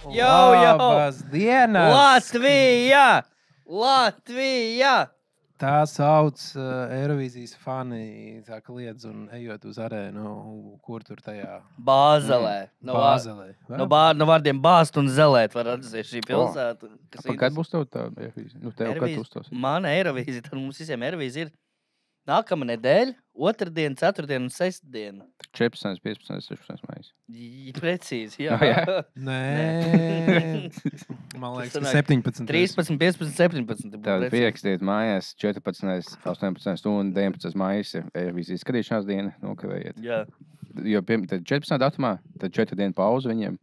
Labas dienas! Latvija! Tā sauc Eirovīzijas fani, tā kliedz un ejot uz arēnu, kur tur tajā Bāzelē. Bāzelē. No vārdiem bāzt un zelēt var atzīt šī pilsēta. Kad būs tev tā Eirovīzija? Nu, tev kad uzstos? Mana Eirovīzija, tad mums visiem Eirovīzija ir nākamā nedēļa, otrdien, ceturtdien un sestdien. 14, 15, 16 maijs. Precīzi, jā. Nē, man liekas, ka 17. 13, 15, 17. Tātad pierakstiet mājās 14, 18 un 19 maijs Eirovīzijas skatīšanās diena, nokavējiet. Jā. Jo tad 14. datumā, tad 4 dienu pauze viņiem.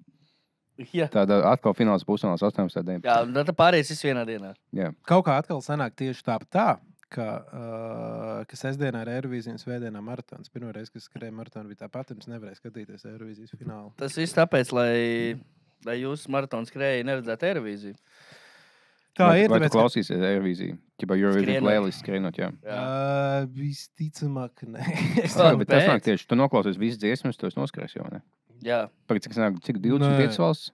Jā. Tad atkal fināls pusfināls 18. diena. Jā, un tad pārējais viss vienā dienā. Jā. Kaut kā atkal sanāk tieši tā, ka sestdienā ir Eirovīzija un svētdienā maratons. Pirmā reize, kad skrēja maratonu, bija tāpat, un es nevarēju skatīties Eirovīzijas finālu. Tas viss tāpēc, lai jūs maratonu skrēji neredzētu Eirovīziju. Tā ir. Vai tu klausīsies Eirovīziju? Ķipā Eurovision playlist skrienot, jā. Visticamāk, nē. Bet tas nāk tieši, tu noklausies visas dziesmas, tu esi noskrējis jau, ne? Jā. Pagaid, cik 25 valsts?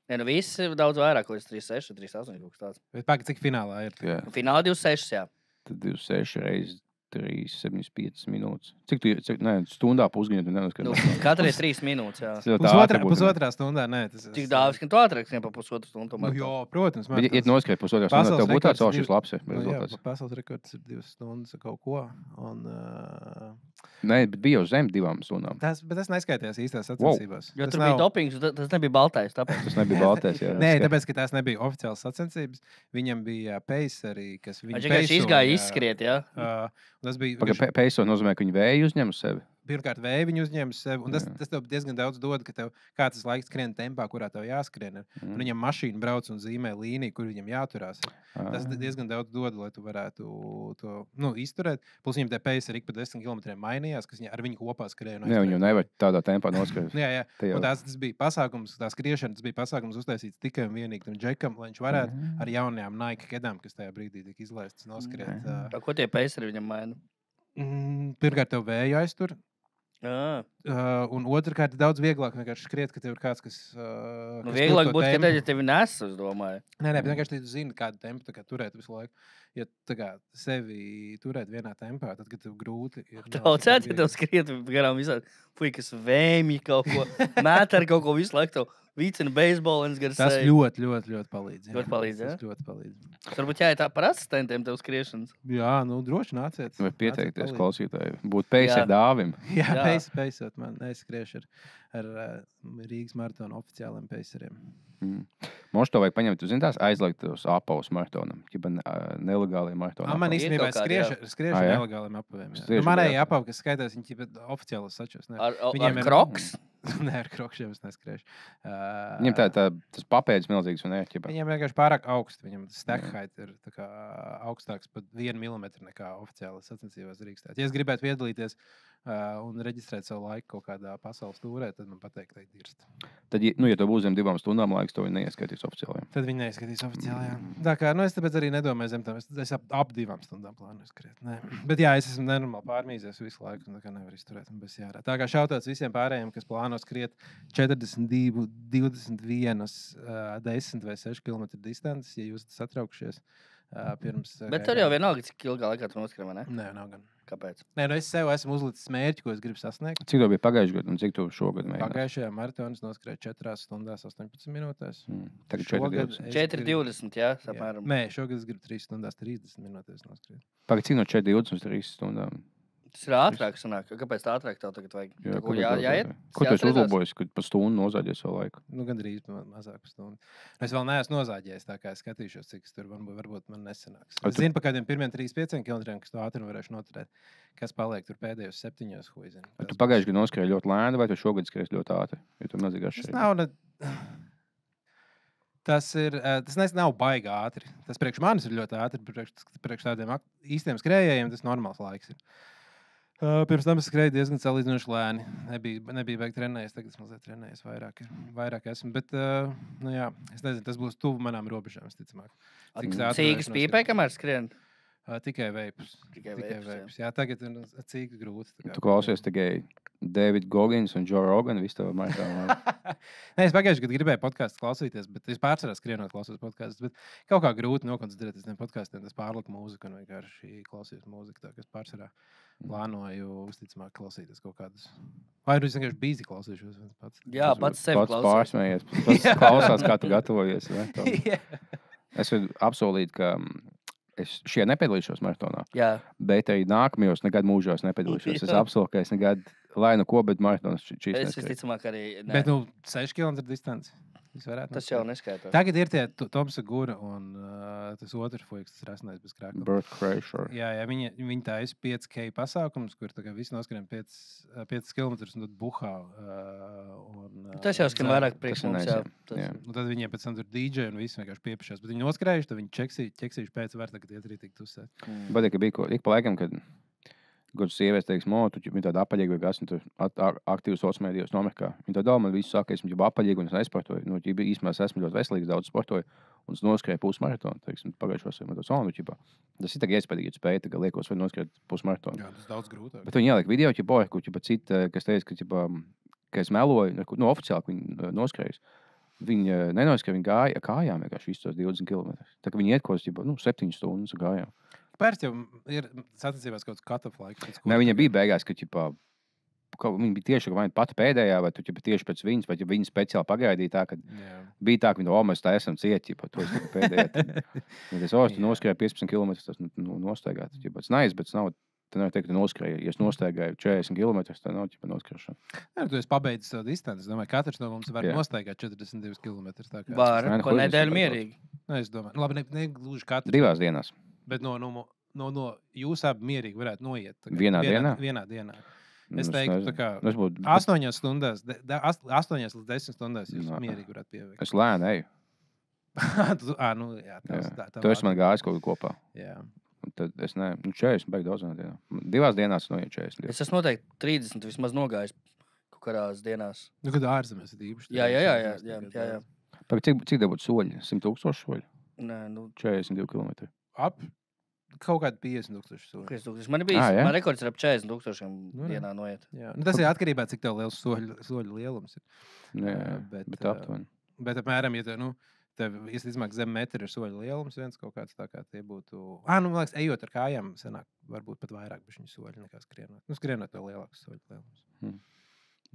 Nē, nu viss ir daudz vairāk, līdz 36, 38 kaut kas tāds. Bet pagaid, cik finālā ir? Jā. Finālā 26, jā. Tad 26 reizes 3,75 minūtes. Cik stundā pusgadu tu nenoskrēji? Nu, katrai 3 minūtes, jā. Pusotrā stundā, nē. Tik dāvis, ka tu ātrāk pa pusotru stundu. Nu, jā, protams. Bet, ja noskriet pusotrā stundā, tev būtu tāds šis labs rezultāts. Pasaules rekords ir 2 stundas kaut ko. Nē, bet bija jau zem 2 stundām. Bet tas neskaitījās īstās sacensībās. Jo tur bija dopings, tas nebija baltais. Tāpēc. Tas nebija baltais, jā. Nē, tāpēc, ka tās nebija oficiāls sacensības. Viņam bija paceri, kas viņu peisoja. Izgāja izskriet, jā. Tas bija... Peiso nozīmē, ka viņi vēju uzņem uz sevi. Pirmkārt, vēju viņi uzņem uz sevi. Un tas tev diezgan daudz dod, ka tev kāds laiks skrien tempā, kurā tev jāskrien. Un viņam mašīna brauc un zīmē līniju, kur viņam jāturās. Tas diezgan daudz dod, lai tu varētu to izturēt. Plus viņam tie paceri ik pa 10 km mainījās, kas ar viņu kopā skrēja. Jā, viņu nevar tādā tempā noskrēt. Jā. Un tas bija pasākums, tā skriešana, tas bija pasākums uztaisīts tikai un vienīgi tam džekam, lai viņš varētu ar jaunajām Nike kedām, kas tajā brīdī tika izlaistas, noskriet. Ko tie paceri viņam maina? Pirmkārt, tev vēju aiztur. Un otrkārt, ir daudz vieglāk vienkārši skriet, ka tev ir kāds, kas... Vieglāk būtu, ka tev, ja tevi nes, es domāju. Nē, vienkārši tu zini, kādu tempu turēt visu laiku. Ja sevi turēt vienā tempā, tad, kad tev grūti ir... Traucēt, ja tev skriet garām visādi, kas vēmji kaut ko, mēt ar kaut ko visu laiku tev. Vicina beisbolens gar tas seju. ļoti palīdz. Ļoti palīdz, jā? Tas ļoti palīdz. Varbūt jāiet tā par asistentiem tev skriešanas. Jā, droši nāciet. Vai pieteikties klausītāji. Būt peiser dāvim. Jā, peisot man. Es skriešu ar Rīgas maratonu oficiāliem peiseriem. Mums to vajag paņemt, tu zini tās aizliegtos apavus maratonam, ķipa nelegāliem maratonam. Man īstenībā skriešu nelegāliem apaviem. Manēji apavi, kas skaitās, viņi ķipa oficiālos sačos. Ar Crocs? Nē, ar Crocsiem es neskriešu. Viņam tas papēdis milzīgs, un ķipa. Viņam vienkārši pārāk augsts. Viņam stack height ir tā kā augstāks pat 1 milimetru nekā oficiālas sacensībās drīkstēt. Ja es gribētu piedalīties un reģistrēt savu laiku kaut kādā pasaules tūrē, tad man pateikt, ka dirst. Tad, ja tev būs zem 2 stundām laiks, to viņi neieskatīs oficiālajiem. Tad viņi neieskatīs oficiālajiem. Tā kā, es tāpēc arī nedomāju zem tam. Es ap 2 stundām plānoju skriet. Nē. Bet jā, es esmu nenormāli pārmīzies visu laiku, un tā kā nevar izturēt. Tā kā šautauts visiem pārējiem, kas plāno skriet 42, 21, 10 vai 6 km distances, ja jūs esat satraukšies pirms... Bet tur jau vienalga, cik ilgā laikā tu noskrien, vai ne? Nē, nav gan. Kāpēc? Nē, es sev esmu uzlicis mērķi, ko es gribu sasniegt. Cik tev bija pagājušajā gadā un cik tu šogad mēģināji? Pagājušajā maratonā noskrēju 4 stundās 18 minūtēs. Tagad 4:20, jā, apmēram. Nē, šogad es gribu 3 stundās 30 minūtēs noskrēt. Pagaid, cik no 4:20 uz 3 stundām? Tas ir ātrāk sanāk. Kāpēc tā ātrāk tev tagad vajag? Jāiet? Ko tu esi uzlabojis, kad pa stundu nozāģēji savu laiku? Gandrīz mazāk pa stundu. Es vēl neesmu nozāģējis, tā kā es skatīšos, cik tur varbūt man nesanāks. Es zinu pa kādiem pirmiem 3-5 km, kas to ātrumu varēšu noturēt. Kas paliek tur pēdējos 7, huizini. Tu pagājušajā gadā noskrēji ļoti lēni, vai tu šogad skriesi ļoti ātri? Jo tu milzīgi atšķirīgi. Tas nav baigi ātri. Tas priekš manis ir ļoti ātri. Priekš tādiem īstiem skrējējiem tas normāls laiks ir. Pirms tam es skrēju diezgan salīdzinoši lēni. Nebija beigt trenējies, tagad es mazliet trenējies vairāk esmu. Bet, jā, es nezinu, tas būs tuvu manām robežām, ticamāk. Cīgas pīpē, kamēr skrien? Tikai veipus. Tikai veipus, Jā, tagad ir cik grūti. Tu klausies tikai David Goggins un Joe Rogan. Visu to maratonu. Nē, es pagājušajā gadā gribēju podkāstu klausīties, bet es pārsvarā skrienot klausos podkāstus. Bet kaut kā grūti nokoncentrēties uz tiem podkāstiem. Es pārliku mūziku un vienkārši klausījos mūziku. Tā kā es pārsvarā plānoju uzticamāk klausīties kaut kādus. Vai nu es vienkārši bīzi klausīšos pats? Jā, pats sevi Pats klausās. pārsmējies. Pats klausās, kā tu gatavojies. Ne? Jā. Es varu apsolīt, ka es šie nepiedalīšos maratonā. Jā, Bet arī nākamajos nekad mūžos nepiedalīšos. Es apsolu, ka es nekad, lai nu ko, bet maratons šīs es neskriešu. visticamāk arī. Nē, Bet 6 km distance. tas jau neskaitās. Tagad ir tie Toms Gura un tas otrs fuiks, tas rasnais bez krākla. Bird Crusher. Jā, viņi taisa 5K pasākums, kur visi noskrien 5 km un tad buhā. Tas jau skan vairāk priekš tas ir mums. nice, Jā, jā. Jā. Un tad viņiem pēc tam tur DJ un viss vienkārši piepišās. Bet viņi noskrējuši, tad viņi ķeksījuši pēc var tagad iet arī tik tusēt. Bet ja bija ko, ik pa laikam, kad kāds sievietes teiks, tu viņi tāda apaļīga vai kas, un tur aktīvi sociālajos mēdījos nomirkā. Viņi tā domā, man visu saka, esmu jau apaļīga un es nesportoju. Nu, īstenībā es esmu ļoti veselīgs, daudz sportoju, un es noskrēju pusmaratonu, teiksim, pagājušos man tas tas ir tagad iespējīgi, ja spēju, tagad liekos vai noskrēt pusmaratonu. Jā, tas daudz grūtāk. Bet viņi ielika video, kur cita, kas teica, ka es meloju, oficiāli, ka viņi noskrējas. Viņi nenoskrēja, viņi gāja kājām vienkārši visus tos 20 km. Tā kā viņi iet kaut kāds 7 stundas gājām. Pēc jau ir sacensībās kaut kāds cut-off laiks. Nē, viņa bija beigās, ka viņa bija tieši vai pati pēdējā, vai tu tieši pēc viņas, vai viņa speciāli pagaidīja tā, ka bija tā, ka viņa mēs tā esam cieti, to es tikai pēdējā. Tu noskrēji 15 km, tas nostaigāt. Tas nais, bet nav. Tad nevar teikt, ka noskrēju. Ja es nostaigāju 40 km, tad nav noskrēšana. Jā, tu esi pabeidzis savu distanci. Es domāju, katrs no mums var Jā. nostaigāt 42 km. Var, Nē, pa nu, nedēļu kurš mierīgi. Es domāju, labi, ne gluži katrs. 2 dienās. Bet no jūs abi mierīgi varētu noiet. Tagad. Vienā dienā? Vienā dienā. Nu, Es teiktu, nezinu. tā kā Es būtu 8 stundās, 8 līdz 10 stundās jūs Nā. mierīgi varētu pieveikt. Es lēni eju. Jā, tas Jā. tā. Tu esi man gājis kaut kā kopā. Jā. Un tad es 40 beigtu daudz dienā. 2 dienās noiet 40. Es esmu noteikti 30 vismaz nogājis kaut kādās dienās. Nu, kad ārzemēs ir īpaši. Jā. Cik tev būtu soļi? 100,000 soļi? Nē, nu, 42 km. Ap kaut kādi 50,000 soļi. 50,000. Man ir bijis, Jā? man rekords ir ap 40,000 Nu, dienā noiet. Jā. Nu, tas ir atkarībā no cik tev liels soļu lielums ir. Jā, Bet, bet aptuveni. Bet apmēram, ja tev visticamāk zem metra ir soļu lielums, viens kaut kāds tā kā tie būtu. Man liekas, ejot ar kājām, senāk varbūt pat vairāk bišķiņu soļu nekā skrienot. Nu, skrienot vēl lielāks soļu lielums.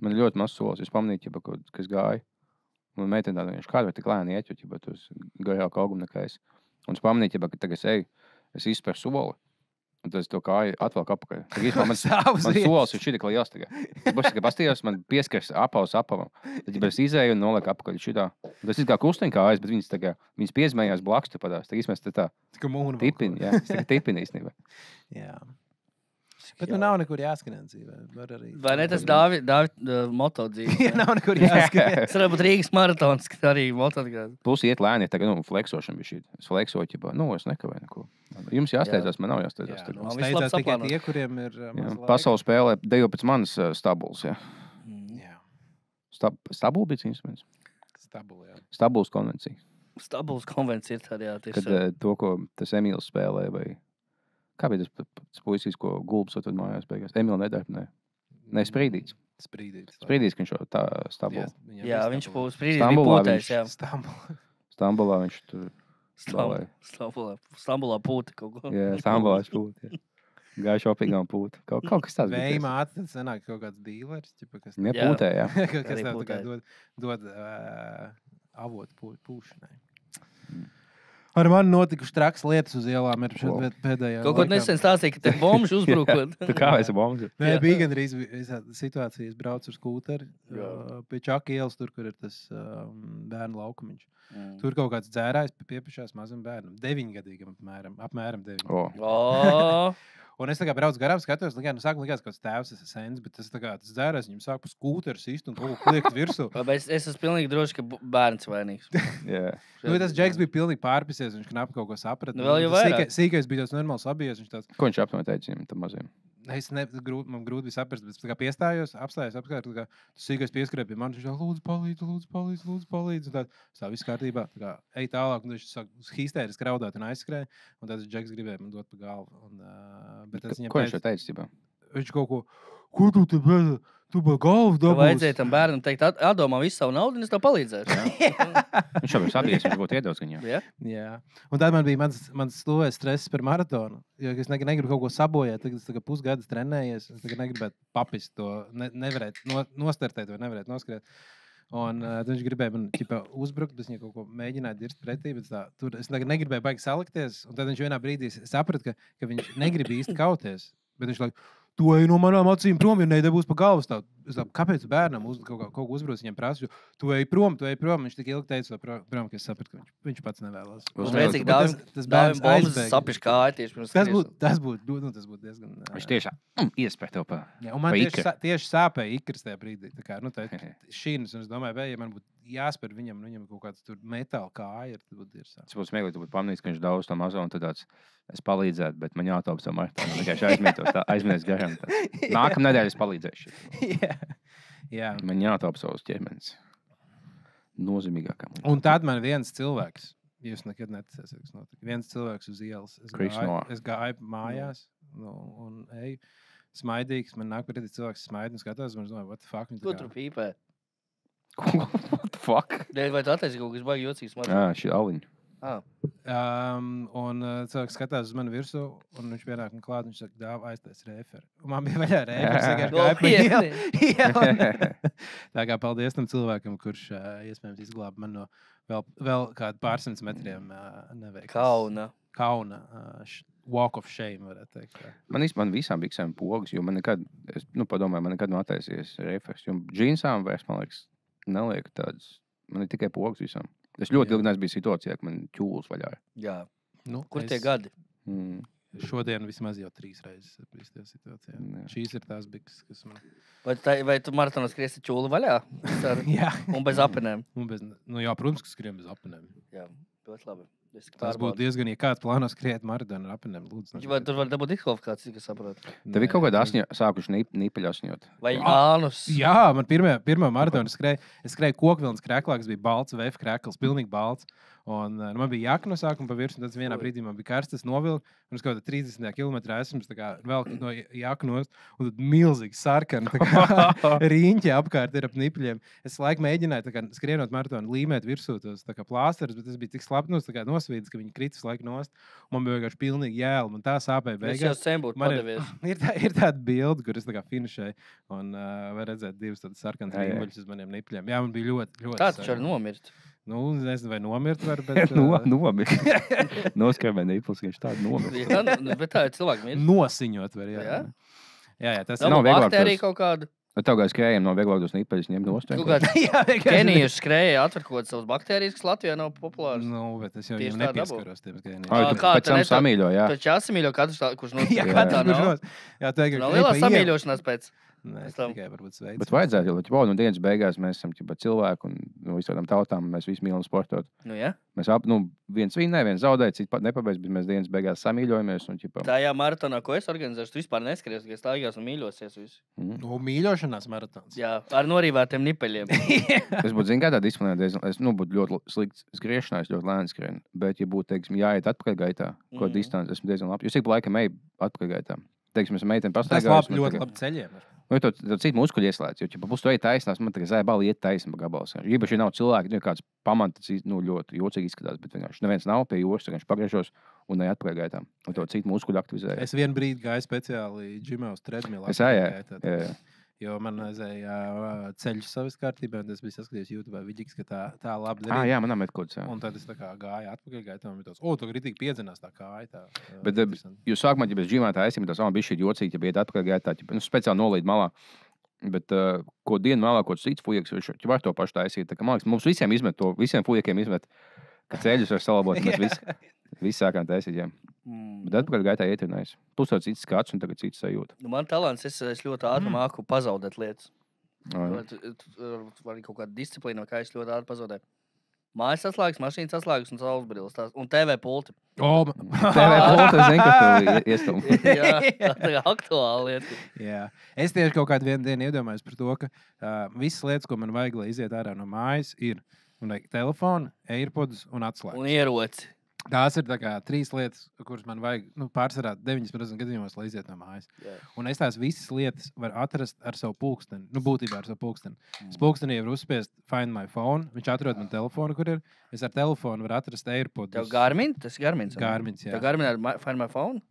Man ļoti maz solis. Es pamanīju, ka es gāju. Man meitene tāda vienkārši kāda vai tik lēni iet, jo tu esi garāku augumu nekā es. Un es pamanīju, ka tagad es eju, es izspēru soli. Un tas to kāju atvēl apakaļ. Man solis ir šī tik liels. Būs tikai pastījos, man pieskaras apaus apavam. Tad, ja es izēju un nolieku apakaļ šitā. Tas ir kā kusteņkājas, bet viņas piezmējās blakus tepadās. Tā īstenībā tā Kā mūna. tipini, jā. Es tikai tipini īstenībā. Jā. Bet nu nav nekur jāskrien dzīvē. Vai ne tas Dāvida moto dzīve? Jā, nav nekur jāskrien. Tas varētu būt Rīgas maratons, kas arī motokrāts. Plus iet lēni, tagad fleksošana bija šī. Es fleksoju, es nekavēju neko. Jums jāsteidzās, man nav jāsteidzās. Jā, Tur. nu, Man steidzās viss labi tikai saplānots. tie, kuriem ir Jā, maz laika. pasaules spēlē dejo pēc manas stabuls. Jā. Jā, Stabula bija instruments. stabuli, jā. Stabuls konvencija. Stabuls konvencija ir tāda, jā, Kad tieši. to, ko tas Emīls spēlē, vai kā bija tas puisis, ko gulbs atved mājās beigās? Emīls nedarbinē. Nē, Sprīdīts. Sprīdīts. Sprīdīts, ka viņš jau tā stabula. Jā, viņš būs sprīdis, bija Stambulā pūtais, jā. Stambulā viņš tur balēja. Stambulā pūta kaut ko. Jā, Stambulā viņš pūt. Gāja šopingā un pūt. Kaut kas tāds bija. Vēja māte, tad sanāk kaut kāds dīlers, kas Ne pūtē, jā. kas Arī tev tā kā pūtē. dod avotu pūšanai. Ar mani notikuši traks lietas uz ielām ir Wow. pēdējā Kaut ko laikā. nesen stāstīja, ka te bomži uzbrukot. Tu kā esi bombs? Nē, Jā. bija gandrīz situācija, es braucu ar skūteri Jā. pie Čaka ielas, tur, kur ir tas bērnu laukumiņš. Mm. Tur kaut kāds dzērājs piepiešās mazam bērnam, 9-gadīgam apmēram 9. O, Un es tā kā braucu garām, skatos, nu sākumā likās, ka tas tēvs ir sens, bet tas dzērājs viņam sāk pa skūteri sist un kaut ko kliegt virsū. Es esmu pilnīgi drošs, ka bērns vainīgs. jā. Nu, tas Džeks bija pilnīgi pārpisies, viņš knapi kaut ko saprata. Nu, vēl jau vairāk. Sīkais bija tāds normāls abies, viņš tāds, Ko viņš aptuveni teica viņam tam maziem? Man grūti saprast, bet es tā kā piestājos, apstājos apkārt. Tas sīkais pieskrēja pie manis, viņš lūdzu, palīdz. Un tā viss kārtībā. Tā kā ej tālāk, un viņš sāk histēriski raudāt un aizskrēja. Un tad Džeks gribēja man dot pa galvu. Bet es viņam Ko viņš teica? Viņš kaut ko tu te bēdi? Tu pa galvu dabūsi. Vajadzēja tam bērnam teikt, atdomā visu savu naudu, un es tev palīdzēšu. Viņš jau ir sabijies, viņš būtu iedevis viņam. Jā. Un tad man bija mans slovēs stress par maratonu. Jo es negribu kaut ko sabojāt. Tagad es pusgadus trenējies. Es negribētu papist to, nevarēt nostartēt vai nevarēt noskriet. Un viņš gribēja man uzbrukt, bet viņš kaut ko mēģināja dirzt pretī. Es negribēju baigi salikties. Un tad viņš vienā brīdī saprata, ka viņš negrib īsti kauties. Bet viņš tu ej no manām acīm prom, ja nedabūs pa galvas. Kāpēc bērnam kaut ko uzbruc? Viņam prasa, tu ej prom. Viņš tik ilgi teica, prom, ka es sapratu, ka viņš pats nevēlas. Cik daudz bērns aizbēgs. Sapiš kāja tieši pirms skriešanas. Tas būtu diezgan... Viņš tiešām iespēja tev pa un man tieši sāpēja ikras tajā brīdī. Šīnas, un es domāju, ja man būtu jāspēr viņam kaut kāds tur metāla kāja, tad būtu diezgan. Tas būtu smieklīgi, tu būtu pamanījis, ka viņš daudz to mazo, un tad tāds, es palīdzētu, bet man jātaupa savu maratonu. Vienkārši aizmirst garām. Nākamā nedēļa es palīdzēšu. Jā. Man jātaupa savus ķermenis. Nozīmīgākam. Un tad man viens cilvēks, jūs nekad neticēsiet, kas notika. Viens cilvēks uz ielas. Es gāju mājās un eju smaidīgs. Man nāk pretī cilvēks smaid un skatās, un es domāju, what the fuck? Ko tur pīpē? What the fuck? Vai tu attaisi kaut kas baigi jocīgs? Jā, šī aliņa. Un cilvēks skatās uz mani virsū, un viņš pienāk man klāt, viņš saka, dāvā aiztais referu. Un man bija vaļā referis. Tā kā paldies tam cilvēkam, kurš iespējams izglāba man no vēl kādu pārsimts metriem neveikts. Kauna. Walk of shame, varētu teikt. Man visām biksēm pogas, jo man nekad, padomāju, man nekad nav attaisies referis. Jo džīnsām vairs, man liekas, neliek tādas, man ir tikai pogas visām. Es ļoti ilgi neesmu bijis situācijā, ka man ķūlis vaļāja. Jā. Kur tie gadi? Šodien vismaz jau 3 reizes bijis tajā situācijā. Šīs ir tās biks, kas man... Vai tu maratonā skriesi ķūli vaļā? Jā. Un bez apenēm? Jā, protams, ka skriem bez apenēm. Jā, ļoti labi. Tas būtu diezgan, ja kāds plāno skriet maratonu ar apenēm, lūdzu. Vai tur var dabūt diskvalifikāciju, kas saprot? Tev ir kaut kāda sākuši nīpeļi asņot? Vai ānus? Jā, man pirmā maratona es skrēju kokvilnas kreklā, kas bija balts, VF krekls, pilnīgi balts. Un man bija jāka no sākuma pa virsmu, tad vienā brīdī man bija karstas novilka, un es kaut kādā 30 kilometrā esmu vēl no jāka nost, un tad milzīgi sarkani riņķi apkārt ir ap nipļiem. Es laiku mēģināju skrienot maratonu līmēt virsū tos plāsterus, bet tas bija tik slapnos nosvīdis, ka viņi kritis laiku nost. Man bija vienkārši pilnīgi jēla, man tā sāpēja beigās. Es jau sen būtu padavies. Ir tāda bilde, kur es finišēju, un var redzēt divas tādas sarkanas rīmuļus uz maniem nipļiem. Jā, man bija ļoti tā taču var nomirt. Nezinu, vai nomirt var, bet... Nomirt. Noskrēmē nīplis, ka viņš tādu nomirt. Bet tā ir cilvēki mirst. Nosiņot var, jā. Jā, tas nav baktērija kaut kādu. Tev kā skrējiem no vieglāk dos nīpeļus ņemt nost. Kenijus skrēja atver kaut savas baktērijas, kas Latvijā nav populārs. Bet es jau viņam nepieskaros tiem skrējiem. Pēc tam samīļo, jā. Taču jāsamīļo katrs, kurš nost. Jā, katrs, kurš nost. Jā, tā nav lielā samīļošanās pēc. Nē, tikai varbūt sveic. Bet vajadzētu, jo dienas beigās mēs esam cilvēki un visādām tautām mēs visi mīlam sportot. Jā. Mēs viens vinnē, viens zaudēja, cits pat nepabeidz, bet mēs dienas beigās samīļojamies. Tā maratonā, ko es organizēšu, tu vispār neskries, ka es staigās un mīļosies visu. Mīļošanās maratons. Jā, ar norīvētiem nipeļiem. Es būtu, kādā disciplinā, es būtu ļoti slikts skriešanā, es ļoti lēni skrienu. Bet, ja būtu, teiksim, jāiet atpakaļgaitā, ko distanci, esmu diezgan labi. Jūs ik pa laikam eju atpakaļgaitā. Teiksim, es meiteni pastaigāju. Tas ļoti labi ceļiem. Tu citu muskuļu ieslēdz, jo, ja pa pusi tu ej taisnās, man tagad zēbali iet taisni pa gabalas. Īpaši šī nav cilvēki, kāds pamantas, ļoti jocīgi izskatās, bet vienkārši neviens nav pie jūras, viņš pagriežos un ej atpakaļgaitā. Un to citu muskuļu aktivizēja. Es vienu brīdi gāju speciāli džimā uz treadmill. Jā. Jo man aizēja ceļš savas kārtībā, un es biju saskatījis YouTube vidīgs, ka tā labi darīja. Jā, manā metkods. Un tad es gāju atpakaļgaitā, un bija tāds, tu ritīgi piedzinās tā kāja. Bet jūs sākumā, ja bez džimā tā esam, tas bija šī jocīgi, ja iet atpakaļgaitā, speciāli nolīd malā. Bet ko dienu vēlāk, ko cits fujeks, viņš var to pašu taisīt. Man liekas, mums visiem izmet to, visiem fujekiem izmet, ka ceļus var salabot, mēs visi sākām taisīt, jā. Bet atpakaļ gaitā ietinājis. Plus vēl cits skats un tagad cits sajūta. Man talants, es ļoti ātri māku pazaudēt lietas. Var kaut kāda disciplīna, kā es ļoti ātri pazaudēju. Mājas atslēgas, mašīnas atslēgas un saules brilles. Un TV pulti. TV pulti, zinu, ka tu iestum. Jā, tā ir aktuāla lieta. Jā. Es tieši kaut kādu dienu iedomājos par to, ka visas lietas, ko man vajag, lai iziet ārā no mājas, ir telefons, AirPods un atslēgas. Un ieroci. Tās ir 3 lietas, kuras man vajag pārsvarā 90% gadījumos, lai iziet no mājas. Jā. Un es tās visas lietas varu atrast ar savu pulksteni. Būtībā ar savu pulksteni. Es pulkstenī varu uzspiest Find My Phone. Viņš atrod man telefonu, kur ir. Es ar telefonu varu atrast AirPods. Tev Garmin? Tas ir Garmins. Garmins, jā. Tev Garmin ar Find My Phone?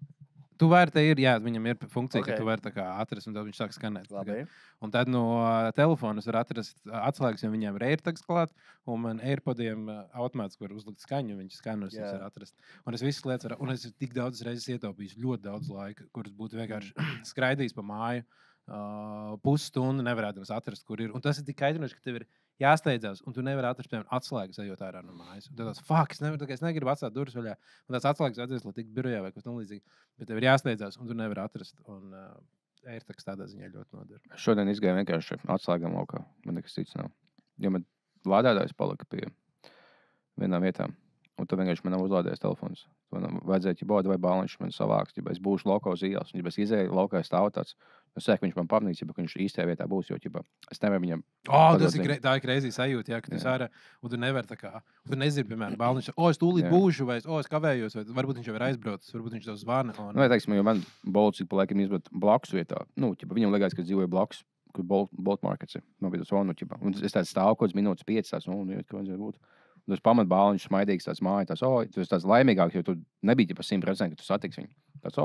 Tu vari, viņam ir funkcija, Okay. ka tu vari atrast, un tad viņš sāk skanēt. Labi. Un tad no telefona var atrast atslēgas, jo viņiem ir AirTags klāt, un man AirPodiem automātiski var uzlikt skaņu, un viņš skanos, Jā. es varu atrast. Un es visas lietas varu, un es tik daudz reizes ietaupīju ļoti daudz laika, kuras būtu vienkārši skraidījis pa māju, pusstundu nevarēdams atrast, kur ir. Un tas ir tik kaitinoši, ka tev ir jāsteidzās, un tu nevari atrast, piemēram, atslēgas, ejot ārā no mājas. Un tad es negribu atstāt durvis vaļā, un tās atslēgas vajadzēs, lai tiktu birojā vai kas tam līdzīgi. Bet tev ir jāsteidzās, un tu nevari atrast. Un AirTags tādā ziņā ļoti noder. Šodien izgāju vienkārši atslēgām laukā. Man nekas cits nav. Jo man lādētājs palika pie vienām vietām. Un tu vienkārši man nav uzlādējis telefons. Man vajadzēja ķibauda vai bāliņš man savāks. Ja es būšu laukā uz ielas, un ja es izēju laukā stāv tāds, es saku, viņš man pamanīs, ja viņš īstajā vietā būs, jo ķibā. Es nevaru viņam... Tā ir kreizī sajūta, ja, ka tu ārā, un tu nevari tā kā, tu nezini, piemēram, bāliņš, es tūlīt būšu, vai es kavējos, vai varbūt viņš jau ir aizbraucis, varbūt viņš tev zvana. Nu, teiksim, jo man bolts ik pa laikam izbrauc blakus vietā. Nu, ķibā, viņam liekas, ka dzīvoja blakus, kur Bolt Markets ir. Man bija tas vonu, ķibā. Un es tāds stāvu kaut kāds minūtes 5, tās, nu, ka vajadzēja būt. Un tas pamat bāliņš smaidīgs, tāds māja, tu esi tāds laimīgāks, jo tu nebija pa 100%, ka tu satiksi viņu. Tāds,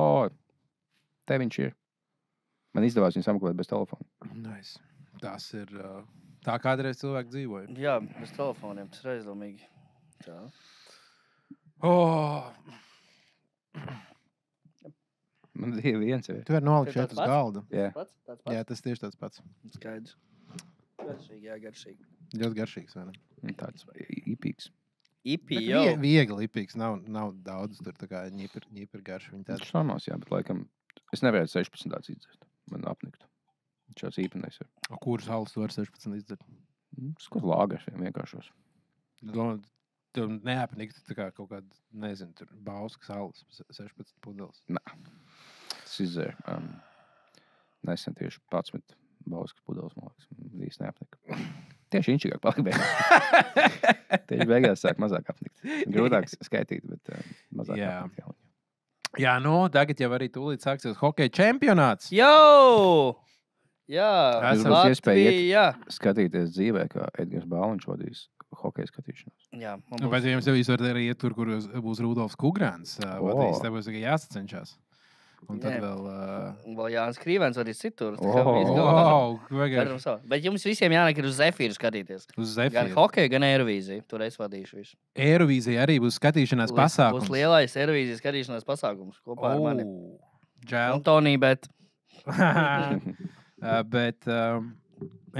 te viņš ir. Man izdevās viņu sameklēt bez telefona. Nice. Tas ir tā, kādreiz cilvēki dzīvoja. Jā, bez telefoniem. Tas ir aizdomīgi. Tā. Man ir viens. Tu vari nolikt šeit uz galda. Jā. Tāds Jā, tas tieši tāds pats. Skaidrs. Garšīgi, jā, garšīgi. Ļoti garšīgs, vai ne? Tāds īpīgs. Ipi jau. Viegli lipīgs, nav daudz, tur tā kā ņipir garši. Viņi Tas tāds. ir normāls, jā, bet laikam es nevarētu 16 tāds izdzert. Man apniktu. Šāds īpenais ir. Kuras halas tu vari 16 izdzert? Tas kaut lāgars vienkāršos. Tev neapnikt tā kā kaut kāda, nezinu, tur bauskas halas 16 pudeles. Tas izdzēr. Nesen tieši 11 bauskas pudeles, man liekas. Īsti neapnika. Tieši inčīgāk palika beigās. Tieši beigās sāk mazāk apnikt. Grūtāk skaitīt, bet mazāk apnikt. Jā, tagad jau arī tūlīt sāksies hokeja čempionāts. Jau! Jā, Esam Latvija. Skatīties dzīvē, kā Edgars Bāliņš vadīs hokeja skatīšanos. Jā, Bet jums jau var arī iet tur, kur būs Rudolfs Kugrāns vadīs. Tev būs tikai jāsacenšas. Un tad vēl Jānis Krīvens vadīs citur. Bet jums visiem jānek ir uz Zefīru skatīties. Uz Gan Zefīru. hokeju, gan Eirovīziju. Tur es vadīšu visu. Eirovīzija arī būs skatīšanās pasākums. Būs lielais Eirovīzijas skatīšanās pasākums kopā ar mani. Žēl. Antonī, bet... Bet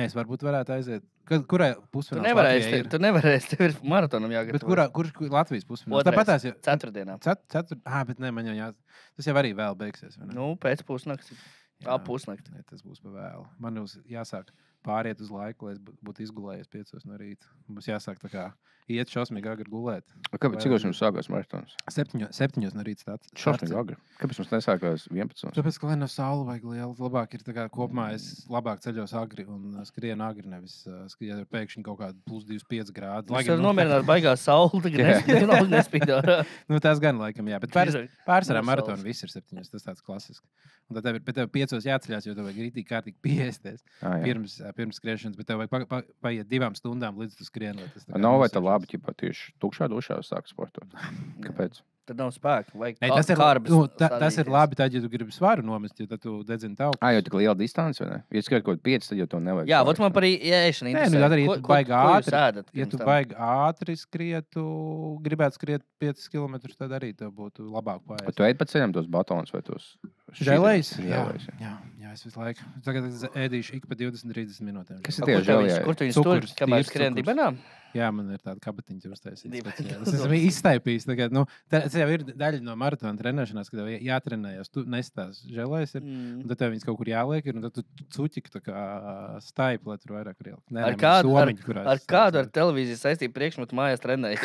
es varbūt varētu aiziet. Kurai pusfināls Latvijai ir? Tu nevarēsi, tev ir maratonam jāgatavo. Bet kurš Latvijas pusfināls? Tāpatās jau... Ceturtdienā. Bet ne, man jau tas jau arī vēl beigsies, vai ne? Nu, pēc pusnakti. Pusnakti. Ne, tas būs pa vēlu. Man būs jāsāk pāriet uz laiku, lai es būtu izgulējies 5 no rīta. Būs jāsāk tā kā iet šausmīgi agri gulēt. Kāpēc jums sākās maratons? 7 no rīta stāsts. Šausmīgi agri. Kāpēc mums nesākās 11? Tāpēc, ka lai nav saule vajag liela, labāk ir tā kā kopumā es labāk ceļos agri un skrienu agri, nevis ja ir pēkšņi kaut kāda plus 25 grādi. Es varu nomierināt baigās sauli, tagad nespīd. Nu, tas gan laikam, jā. Bet pārsvarā maratonu viss ir 7. Tas tāds klasisks. Un tad tev 5 jāceļās, jo tev vajag rītīgi kārtīgi piesties pirms skriešanas, bet tev vajag paiet 2 stundām, līdz tu skrien. Nav vai tā labi, ja tieši tukšā dušā sāk sportot? Kāpēc? Tad nav spēka. Tas ir labi, tad, ja tu gribi svaru nomest, jo tad tu dedzini tauku. Jo tik liela distance, vai ne? Ja skriet kaut 5, tad jau to nevajag. Jā, man par ēšanu interesē. Nē, arī, ja tu baigi ātri skrietu, gribētu skriet 5 km, tad arī tev būtu labāk paēst. Tu ēd pa ceļam tos batonus vai tos žēlējus? Jā, es visu laiku. Tagad es ēdīšu ik pa 20-30 minūtēm. Kas ir tie žēlēji? Kur tu viņus tur, kamēr skrien dibenā? Jā, man ir tāda kabatiņa uztaisīta. Dīvaini. Es esmu izstaipījis. Tagad, tas jau ir daļa no maratona trenēšanās, kad tev jātrenējas. Tu nestāst žēlēs, un tad tev viņas kaut kur jāliek, un tad tu cuķiki tā kā staipi, lai tur vairāk var ielikt. Ar kādu ar televīziju saistību priekšmetu mājās trenējies?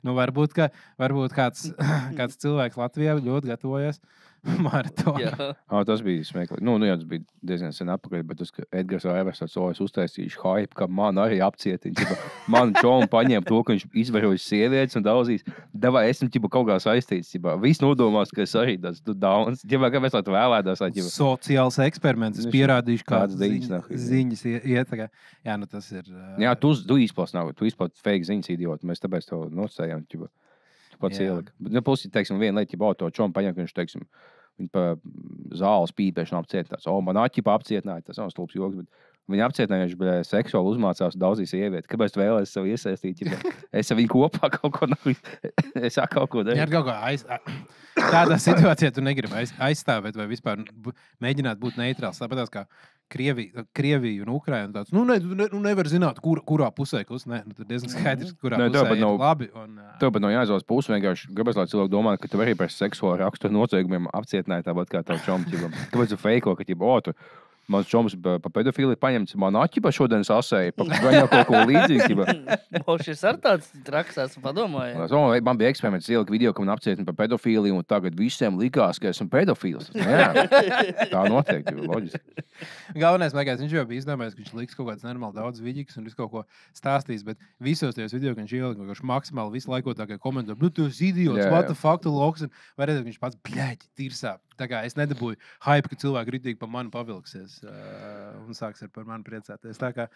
Varbūt kāds cilvēks Latvijā ļoti gatavojas maratonā. Tas bija smieklīgi. Jā, tas bija diezgan sen atpakaļ, bet tas, ka Edgars Raivers ar solis uztaisījuši hype, ka man arī apcietiņš. Man čomu paņēma to, ka viņš izvarojas sievietes un daudzīs. Davai, esmu kaut kā saistīts. Viss nodomās, ka es arī tas daudz. Kāpēc tā vēlētās? Sociāls eksperiments. Es pierādīšu, kādas ziņas iet. Jā, tas ir. Jā, tu izplats nav. Tu izplats fake ziņas idioti. Mēs tāpēc tev nocējām. Pats ielika. Bet, pusi, teiksim, viena lieta, ja to čomu paņem, ka viņš, teiksim, viņi pa zāles pīpēšanu apcietinās. Man aķipa apcietināja, tas nav stulbs joks, bet viņi apcietināja, viņš bija seksuāli uzmācās daudzīs sievietes. Kāpēc tu vēlēsi sev iesaistīt? Es ar viņu kopā kaut ko nav. Es kaut ko daru. Jā, kaut ko tādā situācijā tu negribi aizstāvēt vai vispār mēģināt būt neitrāls. Tāpēc kā Krievija un Ukraina. Nevar zināt, kurā pusē kus. Tad diezgan skaidrs, kurā pusē ir labi. Tev pat nav jāizvēlas pusi. Vienkārši gribas, lai cilvēki domā, ka tu arī par seksuālu raksturu noziegumiem apcietināji tāpat kā tavu čomu. Kāpēc tu feiko, ka mans čoms pa pedofīliju paņemts, man aķipa šodien sasēja, gan jau kaut ko līdzīgu. Šis ar tāds traks esmu padomājis. Man bija eksperiments, ielika video, ka man apcietina par pedofīliju, un tagad visiem likās, ka esmu pedofīls. Jā, tā noteikti, loģiski. Galvenais, viņš jau bija izdomājis, ka viņš liks kaut kāds normāli daudz vidikas un visu kaut ko stāstīs, bet visos tajos video, ka viņš ielika kaut ko maksimāli visu laikotākai komentāru, tu esi idiots, what the fuck, tu loks, un varētu, ka viņš pats, bļaļ, tirsā. Tā kā es nedabūju hype, ka cilvēki ritīgi pa mani pavilksies un sāks par mani priecāties. Tā kā,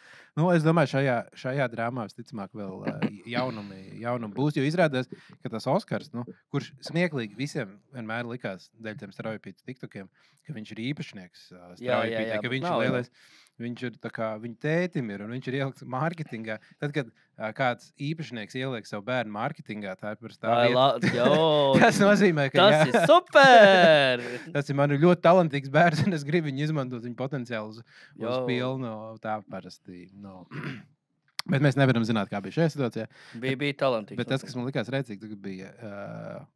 es domāju, šajā drāmā visticamāk vēl jaunumi būs, jo izrādās, ka tas Oskars, kurš smieklīgi visiem vienmēr likās dēļ tiem straujpītas tiktokiem, ka viņš ir īpašnieks straujpītē, ka viņš ir lielais. Viņš ir tā kā viņa tētim ir, un viņš ir ielikts mārketingā. Tad, kad kāds īpašnieks ieliek savu bērnu mārketingā, tā ir par stāvvietu. Tas nozīmē, ka tas ir super! Tas ir man ļoti talantīgs bērns, un es gribu viņu izmantot viņa potenciālu uz pilnu. Tā parasti nav. Bet mēs nevaram zināt, kā bija šajā situācijā. Bija talantīgs. Bet tas, kas man likās rēcīgi, bija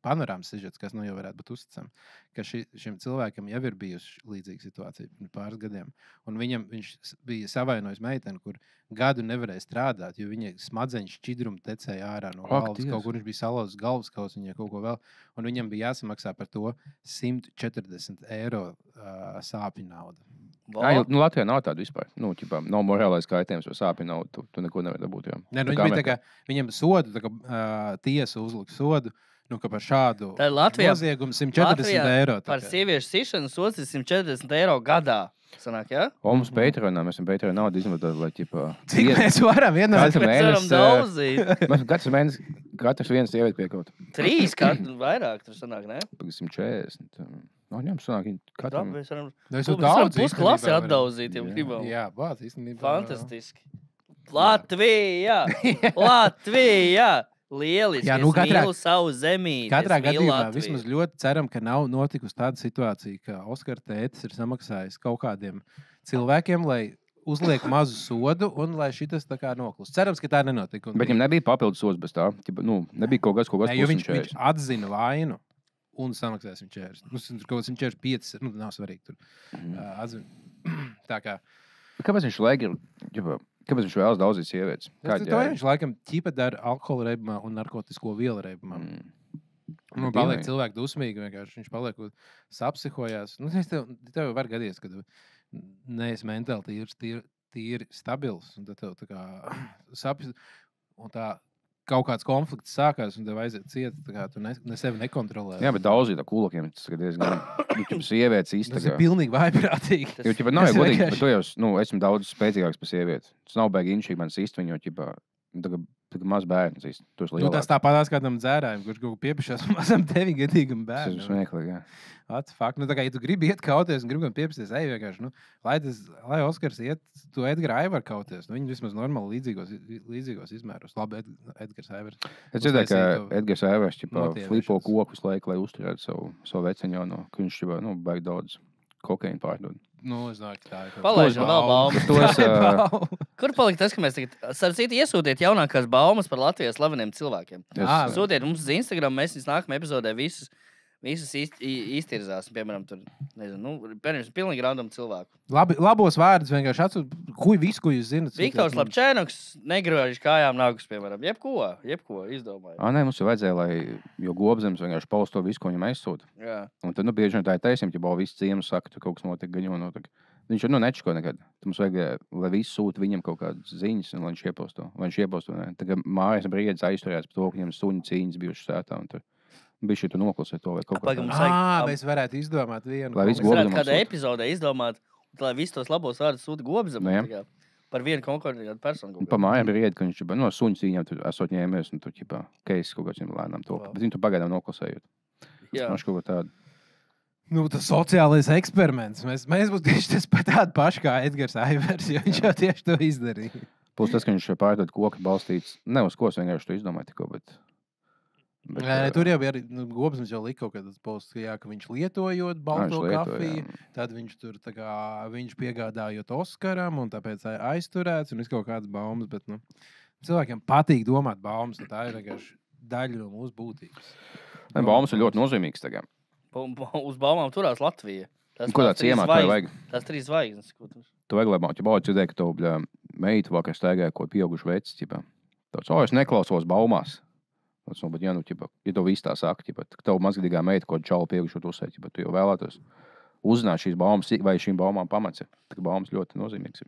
panorāmas sižets, kas jau varētu būt uzticams, ka šim cilvēkam jau ir bijusi līdzīga situācija pirms pāris gadiem. Un viņš bija savainojis meiteni, kur gadu nevarēja strādāt, jo viņa smadzeņu šķidrumu tecēja ārā no galvas. Kaut kur viņš bija salauzis galvaskaus, viņai kaut ko vēl. Un viņam bija jāsamaksā par to 140 eiro sāpju naudu. Jā, Latvijā nav tāda vispār. Nav morālais kaitējums vai sāpju naudu. Tu neko nevari dabūt. Viņam sodu, tiesa uzlika sodu, ka par šādu noziegumu 140 eiro. Par sieviešu sišanu sods ir 140 eiro gadā. Sanāk, jā? Mums Patreonā, mēs esam Patreon naudu izmantot, lai Cik mēs varam vienot? Mēs varam daudzīt. Katrs mēnesis, katrs viens sievieti piekaut. 3, katru vairāk, tur sanāk, ne? 140. Ņem, sanāk, katram. Mēs varam pusklasi atdauzīt, ja gribam. Jā, bāc, īstenībā. Fantastiski. Latvija! Latvija! Lieliski, es mīlu savu zemīti. Katrā gadījumā vismaz ļoti ceram, ka nav notikusi tāda situācija, ka Oskar tētis ir samaksājis kaut kādiem cilvēkiem, lai uzliek mazu sodu un lai šitas tā kā noklust. Cerams, ka tā nenotika. Bet viņam nebija papildus sods bez tā? Nebija kaut kas jo viņš atzina vainu un samaksāja 140. Kaut kas 145, nav svarīgi tur. Tā kā. Kāpēc viņš laik ir... Kāpēc viņš vēlas daudzīt sievietes? Viņš laikam ķipa dara alkohola reibumā un narkotisko vielu reibumā. Paliek cilvēki dusmīgi, vienkārši viņš paliek sapsihojās. Tev var gadīties, ka tu neesi mentāli tīri stabils. Un tad tev tā kā sapjas, un tā kaut kāds konflikts sākās, un tev aiziet ciet, tā kā tu sevi nekontrolē. Jā, bet daudzīt ar kūlokiem, tas diezgan sievietes iztagā. Tas ir pilnīgi vaiprātīgi. Jo, nav jau godīgi, bet tu jau, esmu daudz spēcīgāks par sievieti. Tas nav baigi inšīgi manis īsti viņu, jo, tagad maz bērns īsti. Tas tāpatās kādam dzērājam, kurš kaut ko piepišās mazam 9-gadīgam bērnam. Tas ir smieklīgi, jā. Tā kā, ja tu gribi iet kauties un gribi piepisties, vienkārši, lai Oskars iet, tu Edgara Aivar kauties. Viņi vismaz normāli līdzīgos izmēros. Labi, Edgars Aivars. Es dzirdēju, ka Edgars Aivars flipo kokus laiku, lai uzturētu savu veceņo, ka viņš baigi daudz kokaīnu pārdod. Nu, es domāju, ka tā ir. Palaižam vēl baumas. Tos, Kur palika tas, ka mēs tagad, starp citu, iesūtiet jaunākās baumas par Latvijas slaveniem cilvēkiem? Sūtiet mums uz Instagram, mēs viņus nākamajā epizodē visus iztirzāsim, piemēram, tur, nezinu, pieņemsim pilnīgi random cilvēku. Labos vārdus vienkārši atsūt, visu, ko jūs zinat. Viktors Lapčēnoks negriež kājām nākus, piemēram, jebko izdomāja. Nē, mums ir vajadzēja, jo Gobzems vienkārši pausto visu, ko viņam aizsūta. Jā. Un tad, bieži vien tā ir taisnība, ja vēl viss ciems saka, tu kaut kas notiek, gaņo notiek. Viņš ir, nečiko nekad. Tad mums vajag, lai viss sūta viņam kaut kādas ziņas, un lai viņš ieposto. Tagad mājas briedis aizturējās par to, ka viņam suņu cīņas bijušas sētā. Bija šī tu noklusē to vai kaut ko tādu. Mēs varētu izdomāt vienu. Lai viss Mēs varētu Gobzemam kādā sūta. epizodē izdomāt, lai visus tos labos vārdus sūta Gobzemam. Par vienu konkrētu personu. Pa mājām briedi, ka viņš suņu cīņām tur esot ņēmies, un tur ķipā keis kaut kāds viņam lēnām to. Bet viņi tur pagaidām noklusējot. Jā. Viņš kaut ko tādu. Tas sociālais eksperiments. Mēs būtu tieši tas pat tādi paši kā Edgars Aivers, jo viņš jau tieši to izdarīja. Plus tas, ka viņš pārdod koku balstīts, ne uz ko es vienkārši to izdomāju tikko, bet Tur jau bija arī Gobzems jau lika kaut kāds posts, ka viņš lietojot balto kafiju, tad viņš tur viņš piegādājot Oskaram un tāpēc aizturēts un kaut kādas baumas, bet cilvēkiem patīk domāt baumas, tā ir vienkārši daļa no mūsu būtības. Baumas ir ļoti nozīmīgas tagad. Uz baumām turās Latvija. Ko tāds iemāt tev vajag? Tās 3 zvaigznes. Tu vajag, lai baudu dzirdēji, ka tev meitu vakar staigāja, ko pieauguši vecis. Tāds, es neklausos baumās. Bet, ja tev viss tā saka, ka tev mazgadīgā meita, ko čalu pieaugušot uzsēt, tu jau vēlētos uzzināt šīs baumas, vai šīm baumām pamats ir. Tā baumas ļoti nozīmīgas.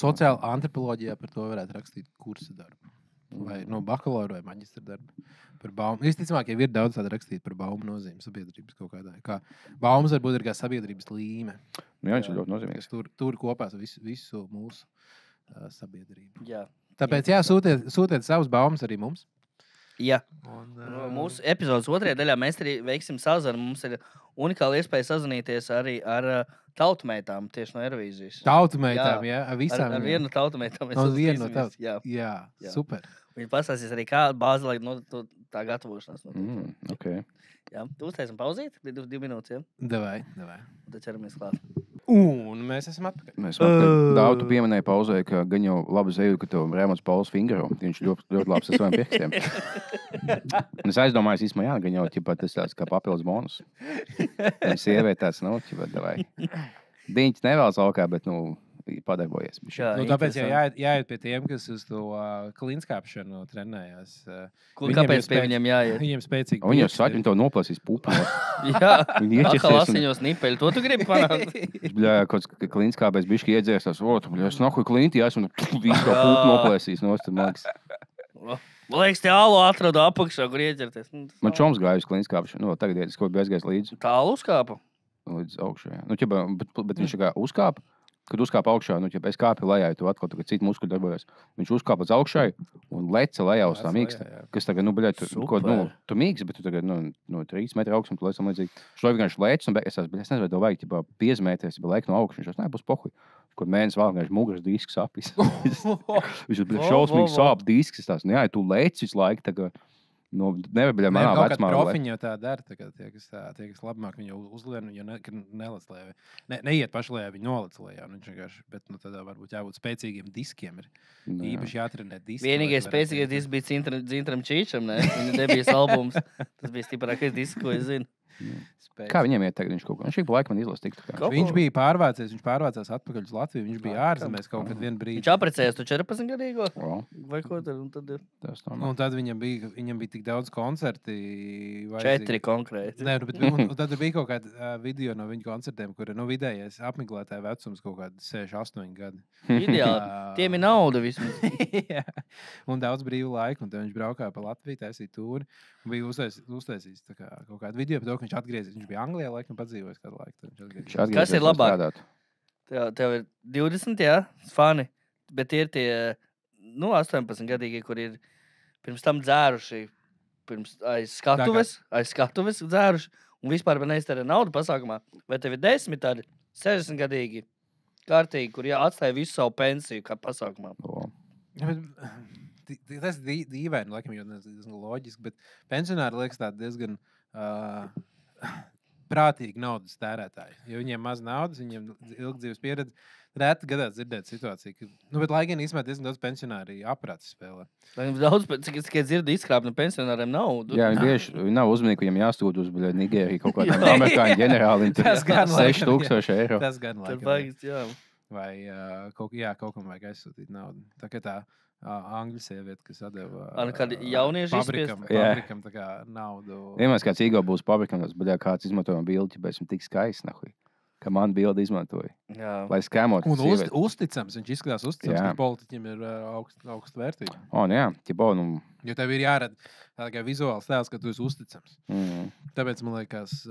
Sociāla antropoloģijā par to varētu rakstīt kursa darbu. Vai bakalaura vai maģistra darbu. Par baumu. Visticamāk, jau ir daudz tādu rakstīt par baumu nozīmi sabiedrības kaut kādā. Kā baumas varbūt ir kā sabiedrības līme. Viņš ir ļoti nozīmīgs. Tur kopā visu mūsu sabiedrību. Jā. Tāpēc sūtiet savus baumas arī mums. Jā. Mūsu epizodes 2. daļā mēs arī veiksim sazvanu. Mums ir unikāla iespēja sazvanīties arī ar tautumeitām tieši no Eirovīzijas. Tautumeitām, jā? Visām. Ar vienu tautumeitām. Jā, super. Viņi pastāstīs arī, kā bāzelē tā gatavošanās. Okay. Jā, tu uztaisam pauzīt? 2 minūtes, jā? Davai. Tad ķeramies klāt. Un mēs esam atpakaļ. Daudz tu pieminēji pauzē, ka gan jau labi zēju, ka tev Rēmons Pauls Fingero. Viņš ļoti labs ar saviem pirkstiem. Es aizdomājos, īstenībā, gan jau tas tāds kā papildus bonus. Sieviete tāds, davai. Diņķis nevēlas augā, bet, padarbojies. Tāpēc jāiet pie tiem, kas uz to klinskāpšanu trenējās. Kāpēc pie viņiem jāiet? Viņiem spēcīgi. Viņi jau saka, viņi tev noplēsīs pupiņos. Jā, atkal asiņos nipeļi. To tu gribi panākt? Kaut kāds klinskāpēc bišķi iedzērsās. Es nahuj klinti, esmu visu to pupu noplēsīs. Liekas, te ālu atradu apakšā, kur ieķerties. Man čoms gāja uz klinskāpšanu. Tagad iet, es kaut bezgājis līdzi. Tālu uzkāpa? Līdz augšā. Bet viņš kā uzkāpa. Kad uzkāpa augšā, es kāpu lejā, tu atkal citi muskuļi darbojas. Viņš uzkāpa uz augšai un leca lejā uz tā mīksta. Kas tagad, tu mīksti, bet tu tagad, 3 metru augstums, tu lec tam līdzīgi. Šo vienkārši lec, un es nezinu, vai tev vajag, piezmēties, lek no augšas. Viņš nebūs pohuj. Kur mēnesis vēl vienkārši muguras disks sapis. Viņš ir šausmīgi sāp disks. Jā, tu lec visu laiku tagad. Nevar būt manā vecumā. Profiņi jau tā dara. Tie, kas labāk viņu uzlien, jo nelec lejā. Neiet paši lejā, viņi nolec lejā. Bet tad varbūt jābūt spēcīgiem diskiem. Ir īpaši jātrenē diski. Vienīgais spēcīgais disks bija Dzintram Čīčam. Viņa debijas albums. Tas bija stiprākais disks, ko es zinu. Kā viņiem iet tagad? Viņš ik pa laikam man izlas tiktu. Viņš bija pārvācies atpakaļ uz Latviju. Viņš bija ārzemēs kaut kad vienu brīdi. Viņš aprecējās to 14-gadīgo? Vai ko tad? Un tad viņam bija tik daudz koncerti. 4 konkrēti. Nē, tad bija kaut kāda video no viņa koncertiem, kur vidējais apmeklētāja vecums kaut kādi 6-8 gadi. Ideāli. Tiem ir nauda vismaz. Un daudz brīvu laiku. Un tad viņš braukāja pa Latviju, taisīja tūri. Un bija uztaisījis kaut kādu video par to, ka viņš atgriezies. Viņš bija Anglijā, laikam padzīvojis kādu laiku. Kas ir labāk? Tev ir 20, jā, fani, bet ir tie 18-gadīgi, kur ir pirms tam dzēruši, aiz skatuves dzēruši un vispār neiztērē naudu pasākumā. Vai tev ir 10 tādi 60-gadīgi kārtīgi, kur atstāja visu savu pensiju kā pasākumā? Tas ir dīvaini, laikam, jo tas ir loģiski, bet pensionāri liekas tā diezgan prātīgi naudas tērētāji. Jo viņiem maz naudas, viņiem ilgdzīves pieredze. Reti gadās dzirdēt situāciju, ka, bet lai gan īstenībā diezgan daudz pensionāri aprāts spēlē. Daudz, cik es dzirdu, izkrāp no pensionāriem naudu. Jā, viņi bieži nav uzmanīgi, ka viņiem jāstūt uz Nigēriju kaut kādiem amerikāņu ģenerāliem. Tas gan 6000 eiro. Tas gan Tad laikam. vajag, jā. Vai kaut kam vajag aizsūtīt naudu. Tā kā tā angļu sieviete, kas atdeva Kādi jaunieši pabrikam tā kā naudu. Vienmēr kāds īgo būs pabrikam, tas baļā kāds izmantojam bildi, bet esmu tik skaists, nahuj, ka man bildi izmantoja. Jā. Lai skēmot. Un uzticams, viņš izskatās uzticams, ka politiķiem ir augsta vērtība. Jā, ķipo, Jo tev ir jārada tā kā vizuāls tēls, ka tu esi uzticams. Tāpēc, man liekas,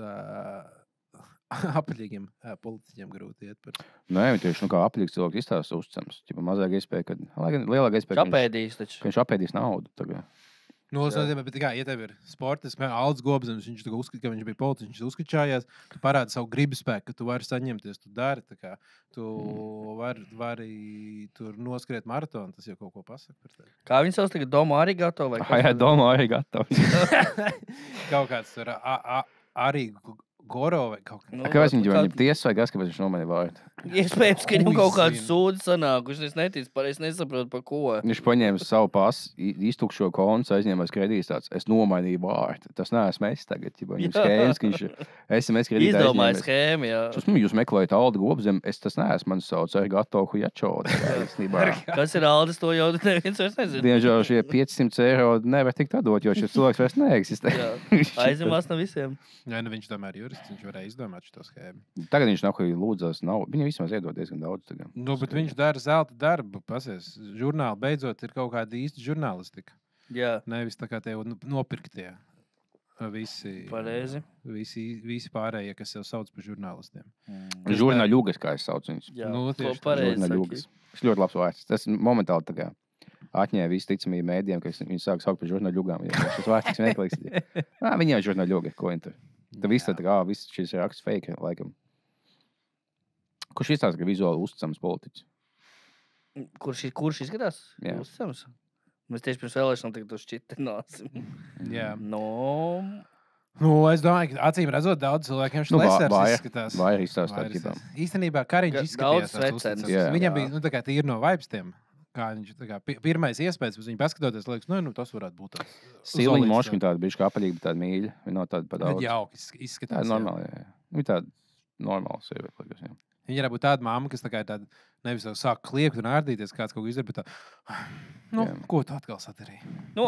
apaļīgiem politiķiem grūti iet par. Nē, tieši kā apaļīgs cilvēks izstāsta uzticams. Ķipa mazāk iespēja, kad, lai gan lielāk iespēja, Apēdīs ka viņš apēdīs naudu. Tagad. Bet kā, ja tev ir sports, Aldis Gobzins, viņš uzskata, ka viņš bija politiķis, viņš uzskačājās, tu parādi savu gribu spēku, ka tu vari saņemties, tu dari, tā kā tu vari tur noskriet maratonu, tas jau kaut ko pasaka par tevi. Kā viņi savus tagad Domu arī gatavo? Jā, Domu arī gatavo. Kaut kāds tur arī Goro vai kaut kā. Kāpēc viņam tiesa vai kas, kāpēc viņš nomainīja vārdu? Iespējams, ka viņam kaut kāds sūdi sanākuši. Es neticu, es nesaprotu, par ko. Viņš paņēma savu pasu, iztukšo kontu, aizņēmās kredītus tāds. Es nomainīju vārdu. Tas neesmu es tagad. Viņam skēmas, ka viņš SMS kredītā izdomāja schēmu, jā. Jūs meklējat Aldi Gobzem, tas neesmu. Man sauc arī Gatovu Hujačo. Kas ir Aldis, to jau neviens vairs nezina. Diemžēl šie 500 eiro nevar tikt atdot, jo šis cilvēks vairs neeksistē. Aizņemās no visiem. Jā, viņš tomēr jurists, viņš varēja izdomāt šo schēmu. Tagad viņš nahuj lūdzās nav. Viņa vismaz iedod diezgan daudz. Tagad. Bet viņš dara zelta darbu. Pasies, žurnāli beidzot ir kaut kāda īsta žurnālistika. Jā. Nevis tā kā tev nopirktie visi pārējie, kas jau sauc par žurnālistiem. Žurnāļugas, kā es saucu viņus. Jā, žurnāļugas. Tas ļoti labs vārds. Tas momentāli tā kā atņēma visu ticamību mēdījiem, ka viņi sāk saukt par žurnāļugām. Tas vārds ir smieklīgs. Viņi jau žurnāļugi, ko viņi tur. Tad viss tā kā, viss šis raksts fake, laikam. Kurš izstāsta, ka vizuāli uzticams politiķis? Kurš izskatās? Uzticams? Mēs tieši pirms vēlēšanām tagad to šķitināsim. Jā. Es Es domāju, ka acīm redzot daudz cilvēkiem šis lesers izskatās. Vai izstāstāt ģipām. Īstenībā Kariņš izskatījās tāds uzticams. Viņam bija, tā kā tīri no vibestiem. Kā viņš, tā kā pirmais iespējas, uz viņu paskatoties, liekas, tas varētu būt tāds. Sīliņa moškiņa tāda bišķi apalīga, bet tāda mīļa. Viņa nav tāda padaudz. Jauki izskatās. Tā normāli, jā. Viņa tāda normāla sieviete, liekas, jā. Viņa varētu būt tāda mamma, kas tā kā tāda nevis jau sāk kliegt un ārdīties, kāds kaut ko izdara, bet tā, ko tu atkal sadarīji?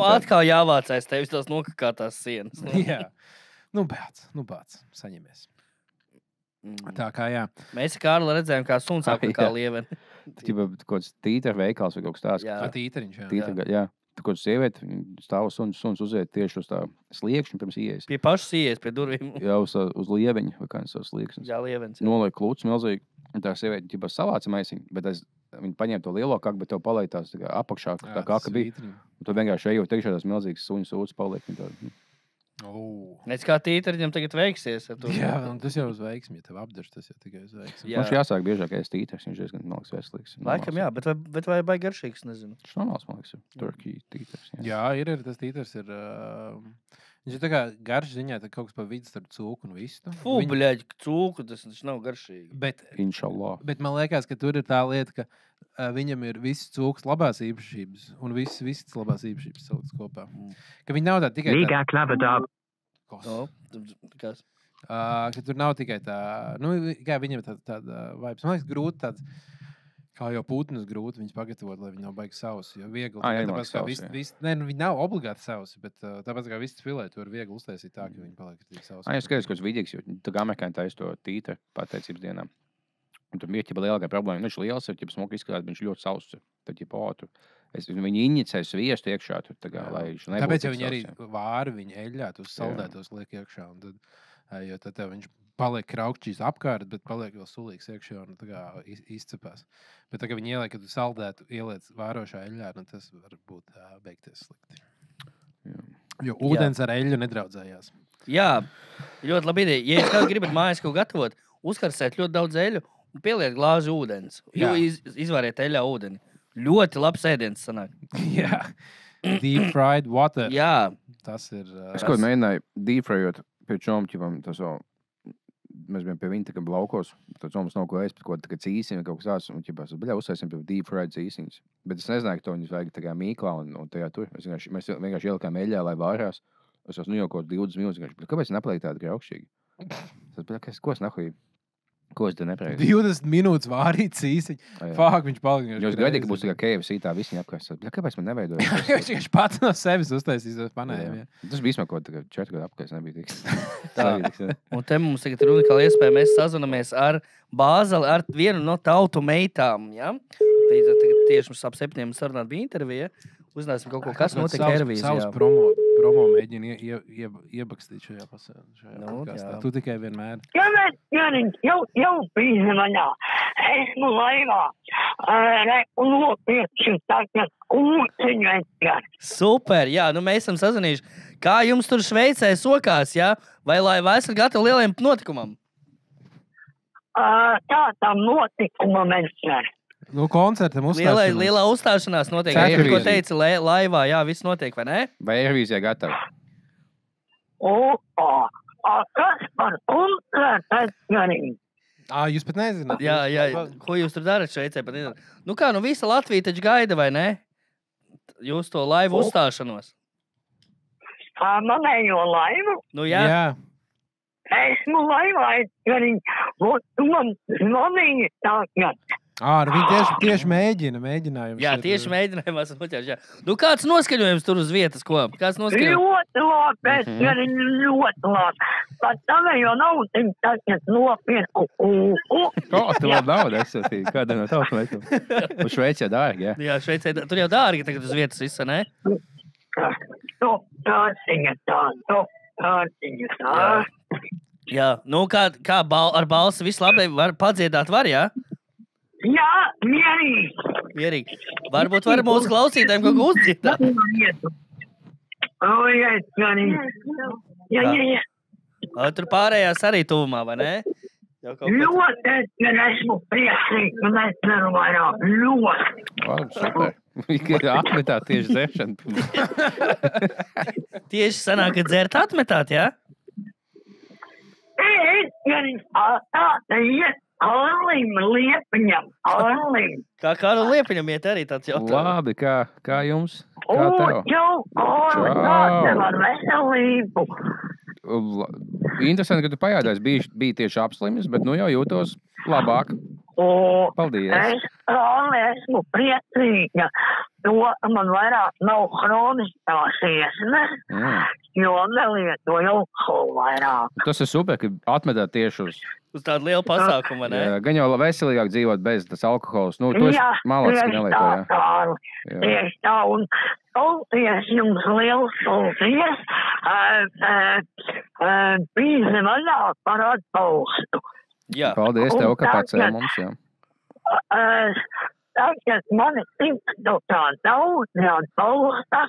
Atkal jāvācais tevis tās nokakātās sienas. Jā. Bāc, saņemies. Tā kā jā. Mēs ar Kārli redzējām, kā suns apakā lieveni. Kaut kāds tīter veikals vai kaut kas tāds. Jā. Tīteriņš, jā. Tu kaut kāds sievieti, stāv suns uziet tieši uz tā sliekšņa pirms ieejas. Pie pašas ieejas, pie durvīm. Jā, uz lieveņa vai kāds savs sliekšņas. Jā, lievens. Noliek klūts milzīgi. Tā sievieti ģibā savāca maisiņu, bet viņi paņēma to lielo kaku, bet tev palaid tās apakšā, tā kaka bija. Un tu vienkārši ejot teikšā tās milzīgas suņu sūdzes paliek. Nec kā tīteriņam tagad veiksies. Jā, tas jau uz veiksmi, ja tev apdarš, tas jau tikai uz veiksmi. Mums jāsāk biežāk ēst tīters, viņš diezgan noliks veselīgs. Laikam jā, bet vai baigi garšīgs, nezinu. Tas normāls, man liekas, turkī tīters. Jā, ir tas tīters ir... Viņš ir tā kā garš ziņā, tā kaut kas pa vidu starp cūku un vistu. Fū, bļaļ, cūku, tas nav garšīgi. Inšallah. Bet man liekas, ka tur ir tā lieta, ka viņam ir visas cūkas labās īpašības un visas labās īpašības salikts kopā. Ka viņi nav tā tikai tā... Kas? Ka tur nav tikai tā... kā viņam tāda vibes. Man liekas, grūti tāds... Kā jau putnus grūti viņus pagatavot, lai viņi nav baigi sausi. Jo viegli. Tāpēc, ka viņi nav obligāti sausi, bet tāpēc, kā viss filē, to ir viegli uztaisīt tā, ka viņi paliek tik sausi. Es skatos, ka tas vidīgs, jo tā kā amerikāņi taisa to tīteru pateicības dienā. Un tur bija ķipa lielākā problēma. Viņš liels ir, ķipa smuki izskatās, bet viņš ļoti sauss. Tad ķipa viņi inicē sviestu iekšā. Tur, tā kā, lai viņš nebūtu. Tāpēc, ja viņi arī vāri, viņi eļļāt uz saldētos liek iekšā. Un tad, jo tad viņš paliek kraukšķīs apkārt, bet paliek vēl sulīgs iekšā un tā kā izcepās. Bet tā, ka viņi ieliek, kad tu saldētu, ieliec vārošā eļļā, tas var būt beigties slikti. Jo ūdens ar eļļu nedraudzējās. Jā, ļoti labi ideja. Ja jūs kādu gribat mājās kaut gatavot, uzkarsēt ļoti daudz eļļu un pieliet glāzi ūdens. Izvāriet eļļā ūdeni. Ļoti labs ēdiens sanāk. Jā. Deep fried water. Jā. Tas ir... Es kaut mēģināju deep fryot pie čomķibam, tas vēl mēs bijām pie viņa tā kā blaukos. Tad mums nav ko ēst, bet kaut kā cīsiņi, kaut kas tāds. Un ķipās, uzsēsim pie deep fried cīsiņas. Bet es nezināju, ka to viņus vajag tā kā mīklā un tajā tur. Mēs vienkārši ielikām eļļā, lai vārās. Es esmu jau kaut 20 minūtes. Kāpēc nepaliek tāda graukšķīga? Ko es nahuju? Ko es te nepareizi? 20 minūtes vārīt cīsiņu. Fāk, viņš palika. Jūs gaidījāt, ka būs tā kā KFC tā visiņa apkārt. Kāpēc man neveidoja? Viņš pats no sevis uztaisīs tos panējiem. Tas bija kaut kā 4 gadu apkārt, nebija tik. Un te mums tagad ir unikāla iespēja. Mēs sazvanamies ar Bāzeli, ar vienu no tautu meitām. Ja? Tagad tieši mums ap 7 sarunāt bija intervija. Uzzināsim kaut ko, kas notika Eirovīzijā. Savus promo mēģina iebakstīt šajā podkastā. Tu tikai vienmēr. Jau bija maņā. Esmu laivā. Un nopirkšu tagad ūciņu Edgars. Super, jā, nu mēs esam sazvanījuši. Kā jums tur Šveicē sokās, jā? Vai laivā esat gatavi lieliem notikumam? Tādam notikumam Edgars. Nu, koncertam uzstāšanās. Lielā uzstāšanās notiek. Ko teici, laivā, jā, viss notiek, vai ne? Vai Eirovīzijā gatavi? Kas par koncertu? Jūs pat nezināt. Jā, ko jūs tur darat Šveicē? Nu kā, nu visa Latvija taču gaida, vai ne? Jūs to laivu uzstāšanos. Manējo laivu? Nu jā. Esmu laivā, tu man zvanīji tagad. Viņi tieši mēģinājums. Jā, tieši mēģinājumā esam noķēruši, jā. Nu, kāds noskaņojums tur uz vietas, ko? Kāds noskaņojums? Ļoti labi, ļoti labi. Pat tavējo naudu tagad nopirku. Tu labi naudu esati, kāda no tavas meitām? Uz Šveicē dārgi, jā? Jā, Šveicē, tur jau dārgi tagad uz vietas visa, ne? Jā, nu kā ar balsi visu labi padziedāt var, jā? Jā, mierīgi. Varbūt var mūsu klausītājiem kaut ko uzdziedāt. Jā. Tur pārējās arī tuvumā, vai ne? Ļoti, esmu priecīgi, un es nevaru vairāk. Ļoti. Super. Viņa atmetāt tieši dzeršanu. Tieši sanāk, ka dzert atmetāt, jā? Arlim, Liepiņam. Kā Karu Liepiņam iet arī tāds jautājums? Labi, kā jums? Kā tev? Tev ar veselību. Interesanti, ka tu pajādājis, bija tieši apslimis, bet nu jau jūtos labāk. Paldies. Es esmu priecīga, jo man vairāk nav hroniskās iesnes, jo nelietoju alkoholu vairāk. Tas ir super, ka atmetāt tieši uz tādu lielu pasākumu, ne? Jā, gan jau veselīgāk dzīvot bez tas alkohols. Nu, tu esi malāks, ka nelietoju. Tieši tā, un paldies jums liels paldies. Bīzi vaļā par atbalstu. Jā. Paldies tev, ka pacēli mums, jā. Tagad mani tikstotā daudz atbalsta,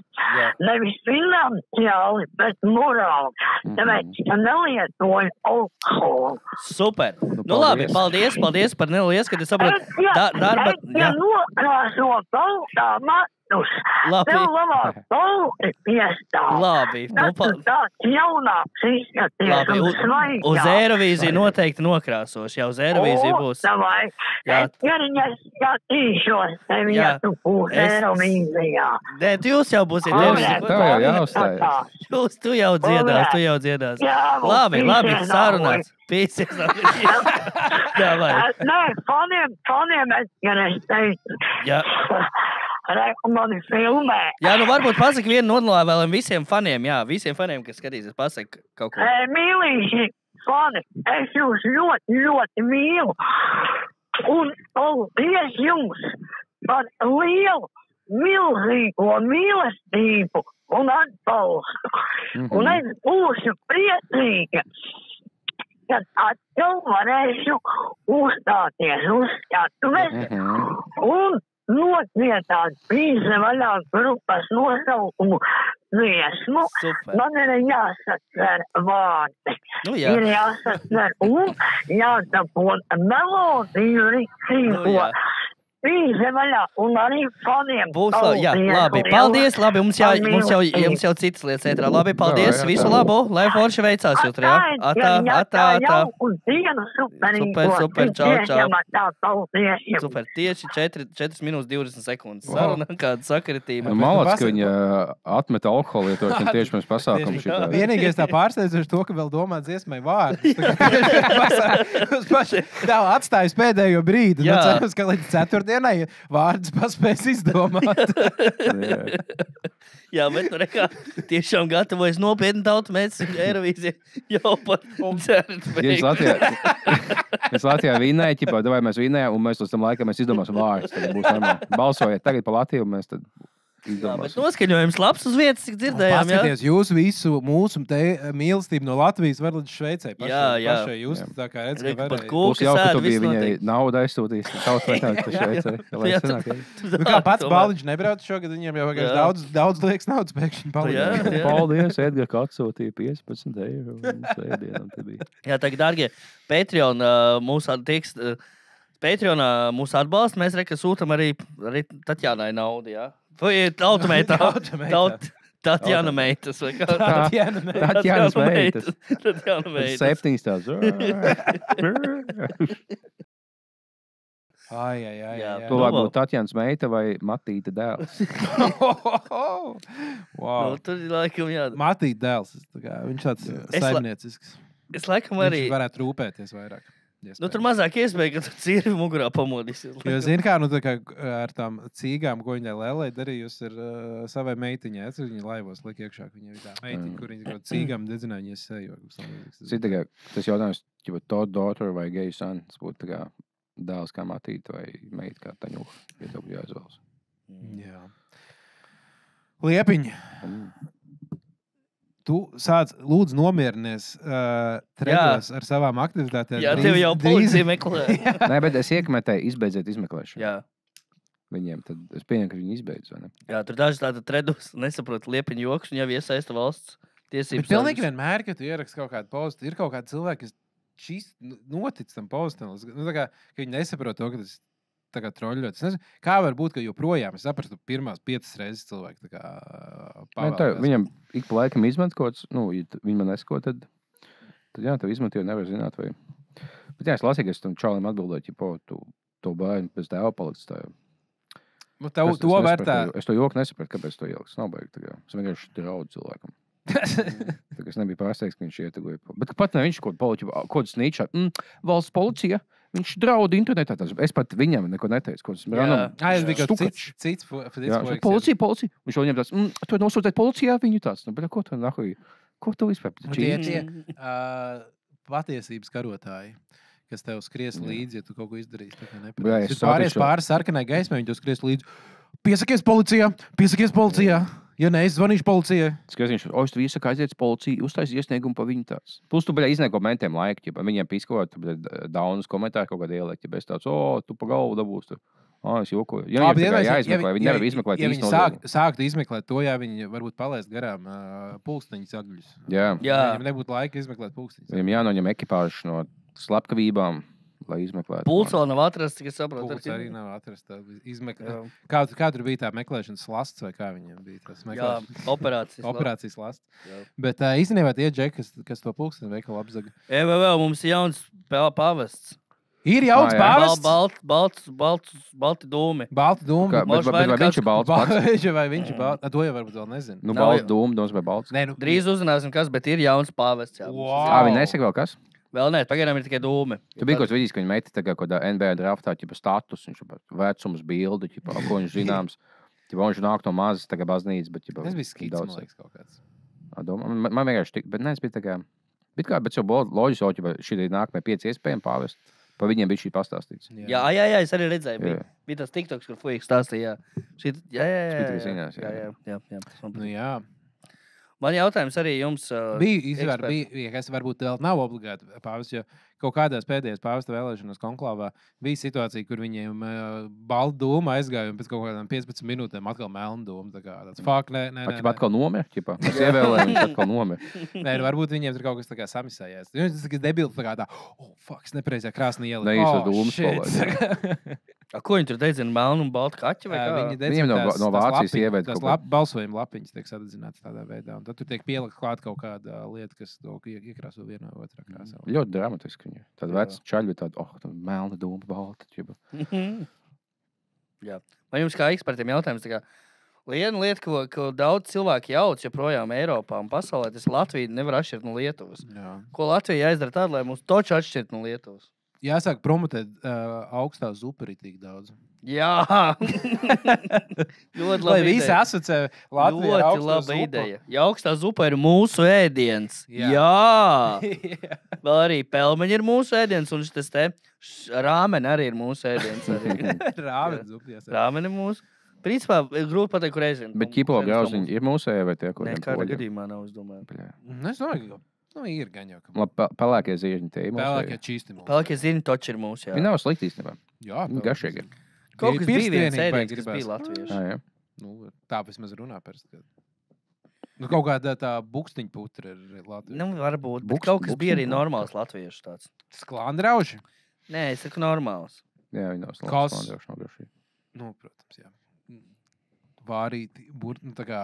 nevis finansiāli, bet morāli. Tāpēc, ka nelietoju alkoholu. Super. Nu labi, paldies par nelielu ieskatu. Es saprotu, darba... Ja nokrāso baltā matus, tev labāk balti piestāv. Labi. Tāds jaunāks izskaties un svaigāk. Uz Eirovīziju noteikti nokrāsoši. Jā, uz Eirovīziju būs. Jā. Es skatīšos tevi, ja tu būs Eirovīzijā. Nē, jūs jau būsiet. Tev jau jāuzstājas. Tu jau dziedās. Labi, sarunāts. Pīsies. Nē, faniem es teicu. Jā. Mani filmē. Jā, nu varbūt pasaka vienu nodalāvēliem visiem faniem, kas skatīsies, pasaka kaut ko. Mīlīši fani, es jūs ļoti, ļoti mīlu. Un paldies jums par lielu, milzīgo mīlestību un atbalstu. Un es būšu priecīga, kad atkal varēšu uzstāties uz skatuves un nodziedāt Bīze vaļā grupas nosaukumu dziesmu. Man ir jāsatver vārdi. Ir jāsatver un jāsapot melodiju rīcīgo. Vīze vaļā un arī faniem. Būs labi. Jā, labi. Paldies. Labi, mums jau citas lietas ētrā. Labi, paldies. Jā, Visu labu. Lai forši veicās jūs tur, jā? Atā. Super. Čau. Super. Tieši 4 minūtes 20 sekundes. Saruna, kāda sakritība. Malac, ka viņa atmeta alkoholu lietošanu tieši pirms pasākuma. Vienīgais tā pārsteidzoši to, ka vēl domā dziesmai vārdus. Tā atstājas pēdējo brīdi. Nu, cerams, ka līdz 4. dienai vārdus paspēs izdomāt. Jā, bet nu rekā tiešām gatavojas nopietni tautumēs Eirovīzija jau pat dzert. Mēs Latvijā vinēja, ķipā, vai mēs vinējām, un mēs līdz tam laikam mēs izdomāsim vārdus. Tad būs normāli. Balsojiet tagad pa Latviju, un mēs tad Jā, bet noskaņojums labs uz vietas, cik dzirdējām, jā? Paskaties, jūs visu mūsu mīlestību no Latvijas var līdz Šveicē. Pašai jūs tā kā redz, ka varēja. Būs jau, ka tu biji viņai naudu aizsūtījis, kaut vai tā, ka Šveicē. Nu kā pats Baldiņš nebrauc šogad, viņiem jau daudz liekas naudas pēkšņi palīdz. Paldies, Edgar, ka atsūtīja 15 €. Jā, tagad, dārgie, Patreonā mūsu atbalsta, mēs sūtam arī Tatjānai naudu, jā? Vai tautumētā? Tatjana meitas, vai kā? Tatjanas meitas. Tatjana meitas. 7 tāds. Tu labi būtu Tatjanas meita vai Matīta dēls? Wow. Tur laikam jā. Matīta dēls. Viņš tāds saimniecisks. Es laikam arī. Viņš varētu rūpēties vairāk. Nu, tur mazāk iespēja, ka tu cirvi mugurā pamodīsies. Jo zini kā, nu tā kā ar tām cīgām, ko viņai Lelei darījusi ir savai meitiņai. Viņa laivos liek iekšā, ka viņa ir tā meitiņa, kur viņa cīgām dedzināja viņas seju. Tas jautājums, ja to daughter vai geju son, tas būtu tā kā dēls kā Matīta vai meita kā Taņuha, ja tev būtu jāizvēlas. Jā. Liepiņa. Tu sāc, lūdzu, nomierinies tredos ar savām aktivitātēm. Jā, tev jau policija meklē. Nē, bet es iekmetēju, izbeidziet izmeklēšanu. Jā. Viņiem tad, es pieņemu, ka viņi izbeidz, vai ne? Jā, tur daži tātad tredos nesaprot Liepiņu joks, un jau iesaista valsts tiesības. Bet pilnīgi vienmēr, kad tu ieraksti kaut kādu postu, ir kaut kādi cilvēki, kas šis notic tam postam. Nu, tā kā, ka viņi nesaprot to, ka tas tā kā troļļot. Es nezinu, kā var būt, ka joprojām es saprastu pirmās 5 reizes cilvēki tā kā pavēlkās. Viņam ik pa laikam izmet kaut kāds, nu, ja viņi man nesko, tad jā, tev izmet, jo nevar zināt, vai. Bet jā, es lasīju, ka es tam čalim atbildēju, ja to bērnu pēc tēva palicis tā. Nu, to vērtā. Es to joku nesapratu, kāpēc to ieliks. Nav baigi tā kā. Es vienkārši draudu cilvēkam. Tā kā es nebiju pārsteigts, ka viņš ietegoja. Bet pat ne viņš kaut kāds nīčā. Valsts policija. Viņš draud internetā. Es pat viņam neko neteicu. Es biju kaut cits. Policija. Viņš viņam tāds, tu nosūtēt policijā, viņu tāds. Bet ko tu nahuji? Ko tu vispār? Tie patiesības karotāji, kas tev skries līdzi, ja tu kaut ko izdarīsi. Tu pāries pāri sarkanai gaismai, viņi tev skries līdzi. Piesakies policijā! Ja ne, es zvanīšu policijai. Skaties, viņš tu iesaka aiziet policija, uztais iesniegumu pa viņu tāds. Plus tu izniek komentiem laiku, ja viņiem pīskot, daunas komentāri kaut kādā ielikt, ja bez tāds, tu pa galvu dabūs. Es jokoju. Ja viņiem tikai jāizmeklē, viņi nevar izmeklēt īsti noziegumu. Ja viņi sāktu izmeklēt to, ja viņi varbūt palaist garām pulksteņus agļus. Jā. Viņiem nebūtu laika izmeklēt pulksteņus. Viņiem jānoņem ekipāžas no slepkavībām, lai izmeklētu. Pults vēl nav atrasts, cik es saprotu. Pults arī nav atrasts. Kā tur bija tā meklēšanas lasts vai kā viņiem bija tas meklēšanas? Jā, operācijas lasts. Bet īstenībā tie džeki, kas to pulksteni veikalu apzaga. Vēl mums ir jauns pāvests. Ir jauns pāvests? Balti dūmi. Balti dūmi. Vai viņš ir balts pats? Vai viņš ir balts? To jau varbūt vēl nezinu. Nu, balti dūmi, vai balts? Drīz uzzināsim, kas, bet ir jauns pāvests. Viņi nesaka vēl kas? Vēl nē, pagaidām ir tikai dūmi. Tu biji kaut vidīs, ka viņi meita tagad kaut kādā NBA draftā, ķipa status, viņš vecums, bildi, ķipa, ko viņš zināms. Ķipa, viņš nāk no mazas tagad baznīcas, bet ķipa... Es biju skīts, man liekas, kaut kāds. Man vienkārši tik, bet ne, es biju tagad... Bet jau loģis, ķipa, šī nākamie 5 iespējami pāvest. Pa viņiem bija šī pastāstīts. Jā, es arī redzēju. Bija tas TikToks, kur fujiks stāstīja. Jā. Man jautājums arī jums... Bija, kas varbūt vēl nav obligāti pāvests, jo kaut kādās pēdējās pāvesta vēlēšanas konklāvā bija situācija, kur viņiem balta dūma aizgāja un pēc kaut kādām 15 minūtēm atkal melna dūma. Tā kā tāds, fuck, nē. Atkal nomer, ķipa? Es ievēlēju, viņš atkal nomer. Nē, varbūt viņiem tur kaut kas tā kā samisējās. Viņš tas debils tā kā tā, fuck, es nepareizajā krāsnī ieliku. Neīsas dūmas palaidu. Ko viņi tur dedzina? Melnu un baltu kaķi vai kā? Viņi Viņiem no Vācijas ieved kaut ko. balsojuma lapiņas tiek sadedzinātas tādā veidā. Un tad tur tiek pielikt klāt kaut kāda lieta, kas to iekrāso vienā vai otrā krāsā. Ļoti dramatiski viņi. Tad Jā. veci čaļi tādi, melna dūma, balta. Čiba. Jā. Vai jums kā ekspertiem jautājums? Tā kā viena lieta, ko daudz cilvēku jauc joprojām Eiropā un pasaulē, tas Latvija nevar atšķirt no Lietuvas. Jā. Ko Latvija aizdara tādu, lai mūs toču atšķirt no Lietuvas? Jāsāk promotēt augstā zupa ritīgi daudz. Jā! Ļoti Lai labi. visi asociē Latviju ar Ļoti augsto laba zupu. ideja. Ja augstā zupa ir mūsu ēdiens. Jā. Jā! Vēl arī pelmeņi ir mūsu ēdiens, un šis te rāmeni arī ir mūsu ēdiens. Rāvens zupa, jāsaka. Rāmeni ir mūsu. Principā, grūti pateikt, kur ēzina. Bet ķipo grauziņi ir mūsējie vai tie, Nē, kuriem kādā poļi? gadījumā nav, es domāju. Bļā. Es domāju, ka ir gan jau. Pelēkie ziežņi tie ir Pelēkie mūsējie. čīsti mums. Pelēkie zini, toči ir mūsu, jā. Viņi nav slikti īstenībā. Jā, Viņi garšīgi ir. Kaut kas bija viens pirkstienīgi ēdiens, baigi kas gribās. bija latvieši. Jā. Nu, tā vismaz runā par to. Nu, kaut kāda tā bukstiņa putra ir Latvijas. Nu, varbūt, bet Bukst- kaut kas bija arī bukstiņu normāls latviešu tāds. Sklandrauži? Nē, es saku normāls. Jā, viņi nav Kas? slikti. Nav garšīgi. Nu, protams, jā. Vārīti, tā kā.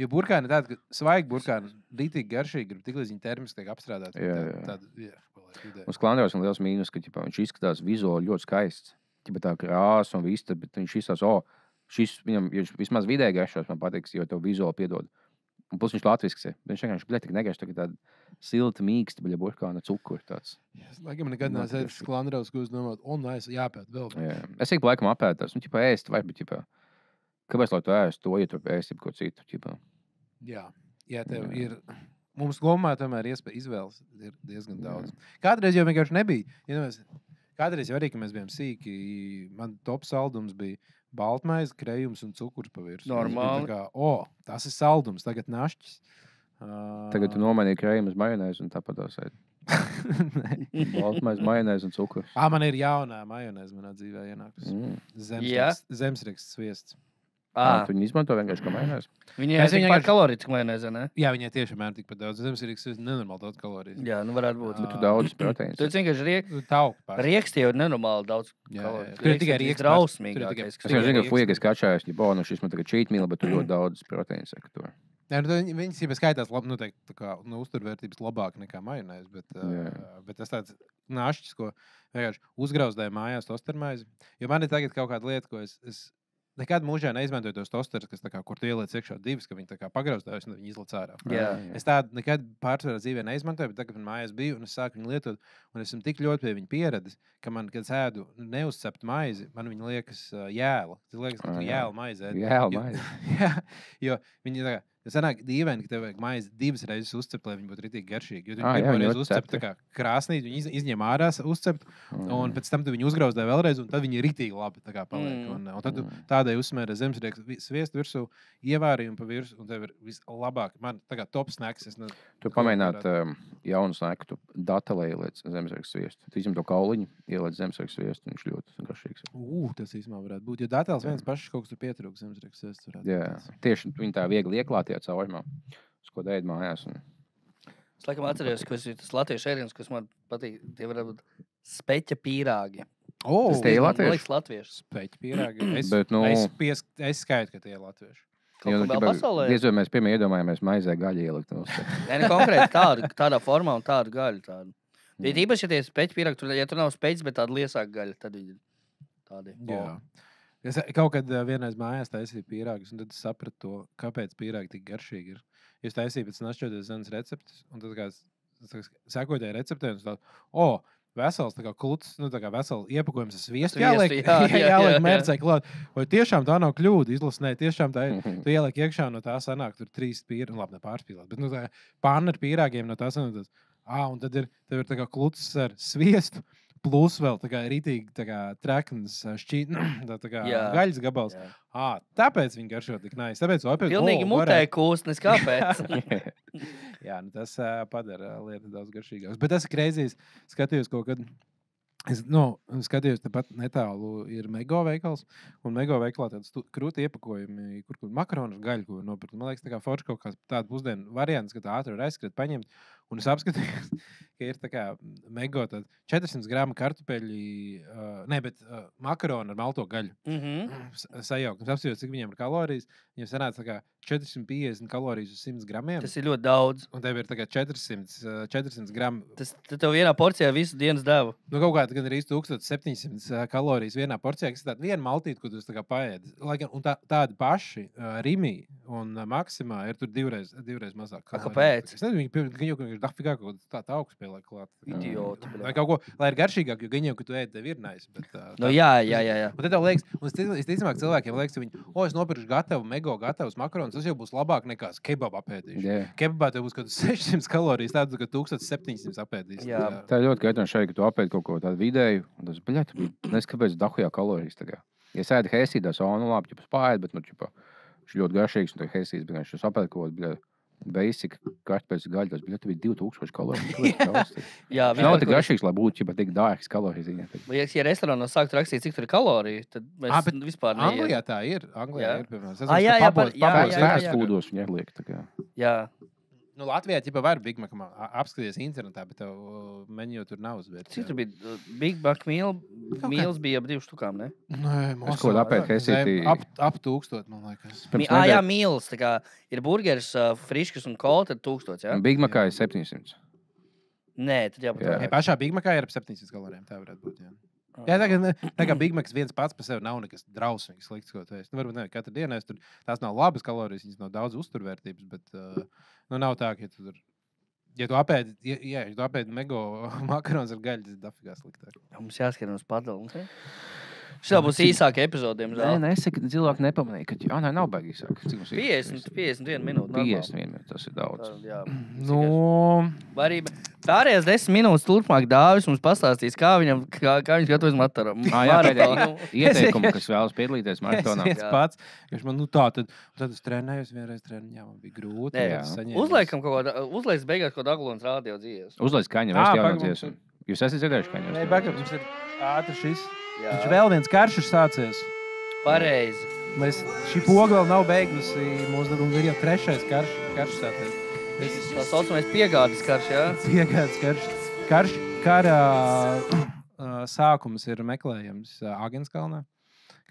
Jo burkāni ir tādi, ka svaigi burkāni rītīgi garšīgi, tik līdz viņi termiski tiek apstrādāti. Jā. Jā, paliek ideja. Uz Klandros ir liels mīnus, ka ķipa, viņš izskatās vizuāli ļoti skaists. Ķipa tā krāsa un viss, bet viņš izsās, šis viņam vismaz vidēji garšos man patiks, jo tev vizuāli piedod. Un plus viņš latvisks ir. Viņš vienkārši bļa tik negarš, tā kā tāda silta, mīksta, bļa burkāna cukura tāds. Laikam nekad Nav neesmu garšīgi. sklandraus, ko es domāju, nē, jāpēt vēl. Jā. Es ik pa laikam apētos, nu, ķipa ēst, vai, bet, ķipa, kāpēc, lai tu ēst to, ja tu ēst ko citu, ķipa. Jā, tev Jā. ir. Mums gomā tomēr iespēja izvēles ir diezgan daudz. Kādreiz jau vienkārši nebija. Kādreiz jau arī, kad mēs bijām sīki, man top saldums bija baltmaize, krējums un cukurs pa virsmu. Normāli. Tas ir saldums, tagad našķis. Tagad tu nomainīji krējumu uz majonēzi un tāpat tās ēd. Baltmaize, majonēzi un cukurs. Man ir jaunā majonēze manā dzīvē ienākusi. Jā. Zemsriks sviests. Tu viņu izmanto vienkārši kā majonēzi. Viņi Es ir viņu tikpat vienkārši- kaloriski, vai nezinu, ne? Jā, viņai tiešām ir tikpat daudz. Zemsriks ir nenormāli daudz kaloriju. Jā, nu varētu būt. Bet tu daudz proteīns. Tu vienkārši Tauku. riekstīji ir nenormāli daudz Jā, kaloriju. tur ir tikai rieksts. Tur ir drausmīgākais. Es jau zinu, ka fuigas kačājas, ja nu šis man tagad cheat meal, bet tu ļoti daudz proteīns saka tur. Jā, viņas jau skaitās noteikti uzturvērtības labāk nekā majonēze, Jā. bet tas tāds našķis, ko vienkārši uzgrauzdēju mājās tostermaizi. Jo man ir tagad kaut kāda lieta, ko es nekad mūžā neizmantoju tos tosterus, kas kur tu ieliec iekšā divas, ka viņi tā kā pagrauzdējas un viņi izlaiž ārā. Jā. Es tādu nekad pārsvarā dzīvē neizmantoju, bet tagad, kad man mājās bija un es sāku viņu lietot, un esmu tik ļoti pie viņa pieredzis, ka man, kad ēdu neuzcept maizi, man viņa liekas jēla. Tas liekas, ka tu jēla maizi ēd. Jā, Jo- maize. Jā, jo viņi tā kā. Tas sanāk dīvaini, ka tev vajag maizi divas reizes uzcept, lai viņi būtu rītīgi garšīgi. Jo Jā, viņi pirmo viņi reizi ļoti uzcept cepti. tā kā krāsnī, viņi izņem ārā uzcept, un pēc tam tu viņu uzgrauzdē vēlreiz, un tad viņi ir rītīgi labi tā kā paliek. Un tad tu tādai uzsmēri zemsrieks sviestu virsū, ievārījumu pa virsmu, un tev ir vislabāk. Man tā kā top snacks. Tu pamēģināt jaunu snēku, tu datelē ieliec zemesargs sviestu. Tu izņem to kauliņu, ieliec zemesargs sviestu, un viņš ļoti garšīgs. Tas īstenībā varētu būt. Jo datēls viens pašs kaut kas tur pietrūks zemsrieks sviestu. Jā, tieši viņi tā viegli ieklātie caurumā, uz ko dēļ mājās. Un... Es laikam atceros, ka tas latviešu ēdiens, kas man patīk, tie varētu būt speķa pīrāgi. Tas tie ir Man latvieši? liekas latvieši. Speķi pierāgi. Bet, nu- Es skaitu, ka tie ir latvieši. Kaut kā vēl pasaulē. Diez vai mēs pirmie iedomājamies maizē gaļu ielikt. Nē, ne konkrēti tādā formā un tādu gaļu. Tādu. Bet īpaši, ja tie speķi pīrāgi, ja tur nav speķis, bet tāda liesāka gaļa, tad viņi ir tādi. Jā. Es kaut kad vienreiz mājās taisīju pīrāgus, un tad es sapratu, to, kāpēc pīrāgi tik garšīgi ir. Es taisīju pēc našķoties zemes receptes, un tad sekoju tajā receptē, un es tādu, vesels tā kā kluts, tā kā vesels iepakojums ar sviestu jāliek, jāliek mērcē klāt. Vai tiešām tā nav kļūda, izlasnē, tiešām tā ir. Tu ieliek iekšā, no tā sanāk, tur 3 pīrāgi, labi, ne pārspīlēt, bet tā panna ar pīrāgiem no tā sanāk, un tad tev ir tā kā kluts ar sviestu, plus vēl tā kā rītīgi tā kā treknas tā kā gaļas gabals. Tāpēc viņi garšo tik nais. Tāpēc Pilnīgi mutē kūsnes, kāpēc? Jā, tas padara lietu daudz garšīgākas. Bet tas ir kreizīs. Skatījos kaut kad. Es skatījos, tepat netālu ir Mego veikals. Un Mego veikalā tāds krūti iepakojumi, kur makaronu ar gaļu, ko nopirkt. Man liekas, tā kā forši kaut kāds tāds pusdienu variants, ka tā ātri var aizskriet, paņemt. Un es apskatījos, ka ir tā kā mego 400 gramu kartupeļi, makaroni ar malto gaļu. Sajaukt. Es apskatījos, cik viņiem ir kalorijas. Viņiem sanāca tā kā 450 kalorijas uz 100 gramiem. Tas ir ļoti daudz. Un tev ir tā kā 400 gramu. Tas tev vienā porcijā visu dienas devu. Nu, kaut kāda gan arī 1700 kalorijas vienā porcijā, kas ir tāda viena maltīte, ko tu tā kā paēdi. Un tādi paši Rimī un Maksimā ir tur divreiz mazāk kaloriju. Kāpēc? Es nezinu, viņi jau ir dafigā kaut kā tā augstspēlē klāt. Idioti. Vai kaut ko, lai ir garšīgāk, jo viņi jau, ka tu ēd, tev ir nice. Bet, Nu jā. Un tad tev liekas, un visticamāk cilvēkiem liekas, ka viņi, es nopirkšu gatavus makaronus, tas jau būs labāk nekā kebaba apēdīšu. Yeah. Kebabā tev būs kaut 600 kalorijas, tādu, ka 1700 apēdīšu. Jā. Tā ir ļoti kaitinoši šeit, ka tu apēdi kaut ko tādu vidēju, un tas, bļāt, nezinu, kāpēc dahujā kalorijas tagad. Ja sēdi heisīdās, labi, ķipas pārēd, bet, viņš ļoti garšīgs, un tā heisīdās, bet viņš apēdi kaut ko, basic kartupēļu gaļu, tas bija 2000 kalorijas. Jā, nav tik garšīgs, lai būtu tik dārgs kalorijas ziņā. Ja restorānos sāktu rakstīt, cik tur ir kaloriju, tad mēs vispār neiet. Anglijā tā ir. Anglijā ir, piemēram. Jā. Fast foodos viņi ieliek. Jā. Nu, Latvijā ķipa var Big Mac apskatīties internetā, bet tev menu tur nav uzvērts. Cik tur bija? Big Mac meals bija ap 2 štukām, ne? Nē, Es ko apēdu heisītī. Ap 1000, man liekas. Jā, meals. Tā kā ir burgeris, friškas un kola, tad 1000, jā? Big Macā ir 700. Nē, tad jābūt Jā. tā. Pašā Big Macā ir ap 700 kalorijām, tā varētu būt, jā. Jā, tā kā Big Macs viens pats par sevi nav nekas drausmīgs slikts, ko tu esi. Varbūt ne katru dienu tur tās nav labas kalorijas, viņas nav daudz uzturvērtības, bet nav tā, ka ja tu apēdi mego makaronus ar gaļu, tas ir dafigā sliktāk. Mums jāskat uz padalu. Šī būs īsāka epizode, Nē, es saku, cilvēki nepamanīja, ka nav baigi īsāk. 51 minūte. 51 minūte, tas ir daudz. Jā. Nu, Vai arī pārējās 10 minūtes turpmāk Dāvis mums pastāstīs, kā viņš gatavojas maratonam. Ieteikumi, kas vēlas piedalīties maratonā. Es pats, viņš man, tad es trenējos vienreiz treniņā, man bija grūti. Uzliekam kaut ko, uzlieks beigās kaut aglonas rādio dzīves. Uzliec kaņa, vairs jaunu dziesmu. Jūs esat dzirdējuši kaņu? Nē, Bakar, mums ir ātri šis. Viņš vēl viens karš ir sācies. Pareizi. Šī poga vēl nav beigusi. Mums ir jau trešais karš sācies. Tā saucamais piegādes karš, jā? Piegādes karš. Kara sākums ir meklējams Agenskalnā.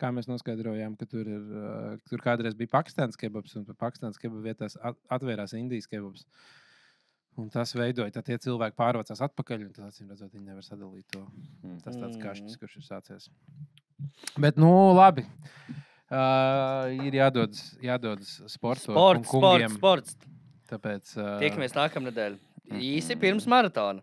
Kā mēs noskaidrojām, ka tur kādreiz bija Pakistānas kebabs, un Pakistānas kebab vietās atvērās Indijas kebabs. Un tas veidoja, tad tie cilvēki pārvācās atpakaļ, un tad, acīm redzot, viņi nevar sadalīt to. Tas tāds kašķis, kurš ir sācies. Bet, labi. Ir jādodas sportot. Sports. Tāpēc... Tiekamies nākamnedēļ. Īsi pirms maratona.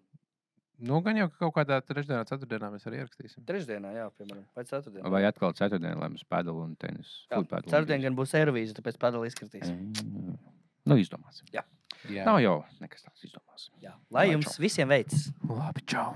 Gan jau kaut kādā trešdienā, ceturtdienā mēs arī ierakstīsim. Trešdienā, jā, piemēram. Vai ceturtdienā. Vai atkal ceturtdienā, lai mums pēdalu un tenis. Ceturtdien gan būs Eirovīzija, tāpēc pēdalu izskatīsim. Izdomāsim. Jā. Nav jau nekas tāds izdomāsim. Jā. Lai jums visiem veids. Labi, čau.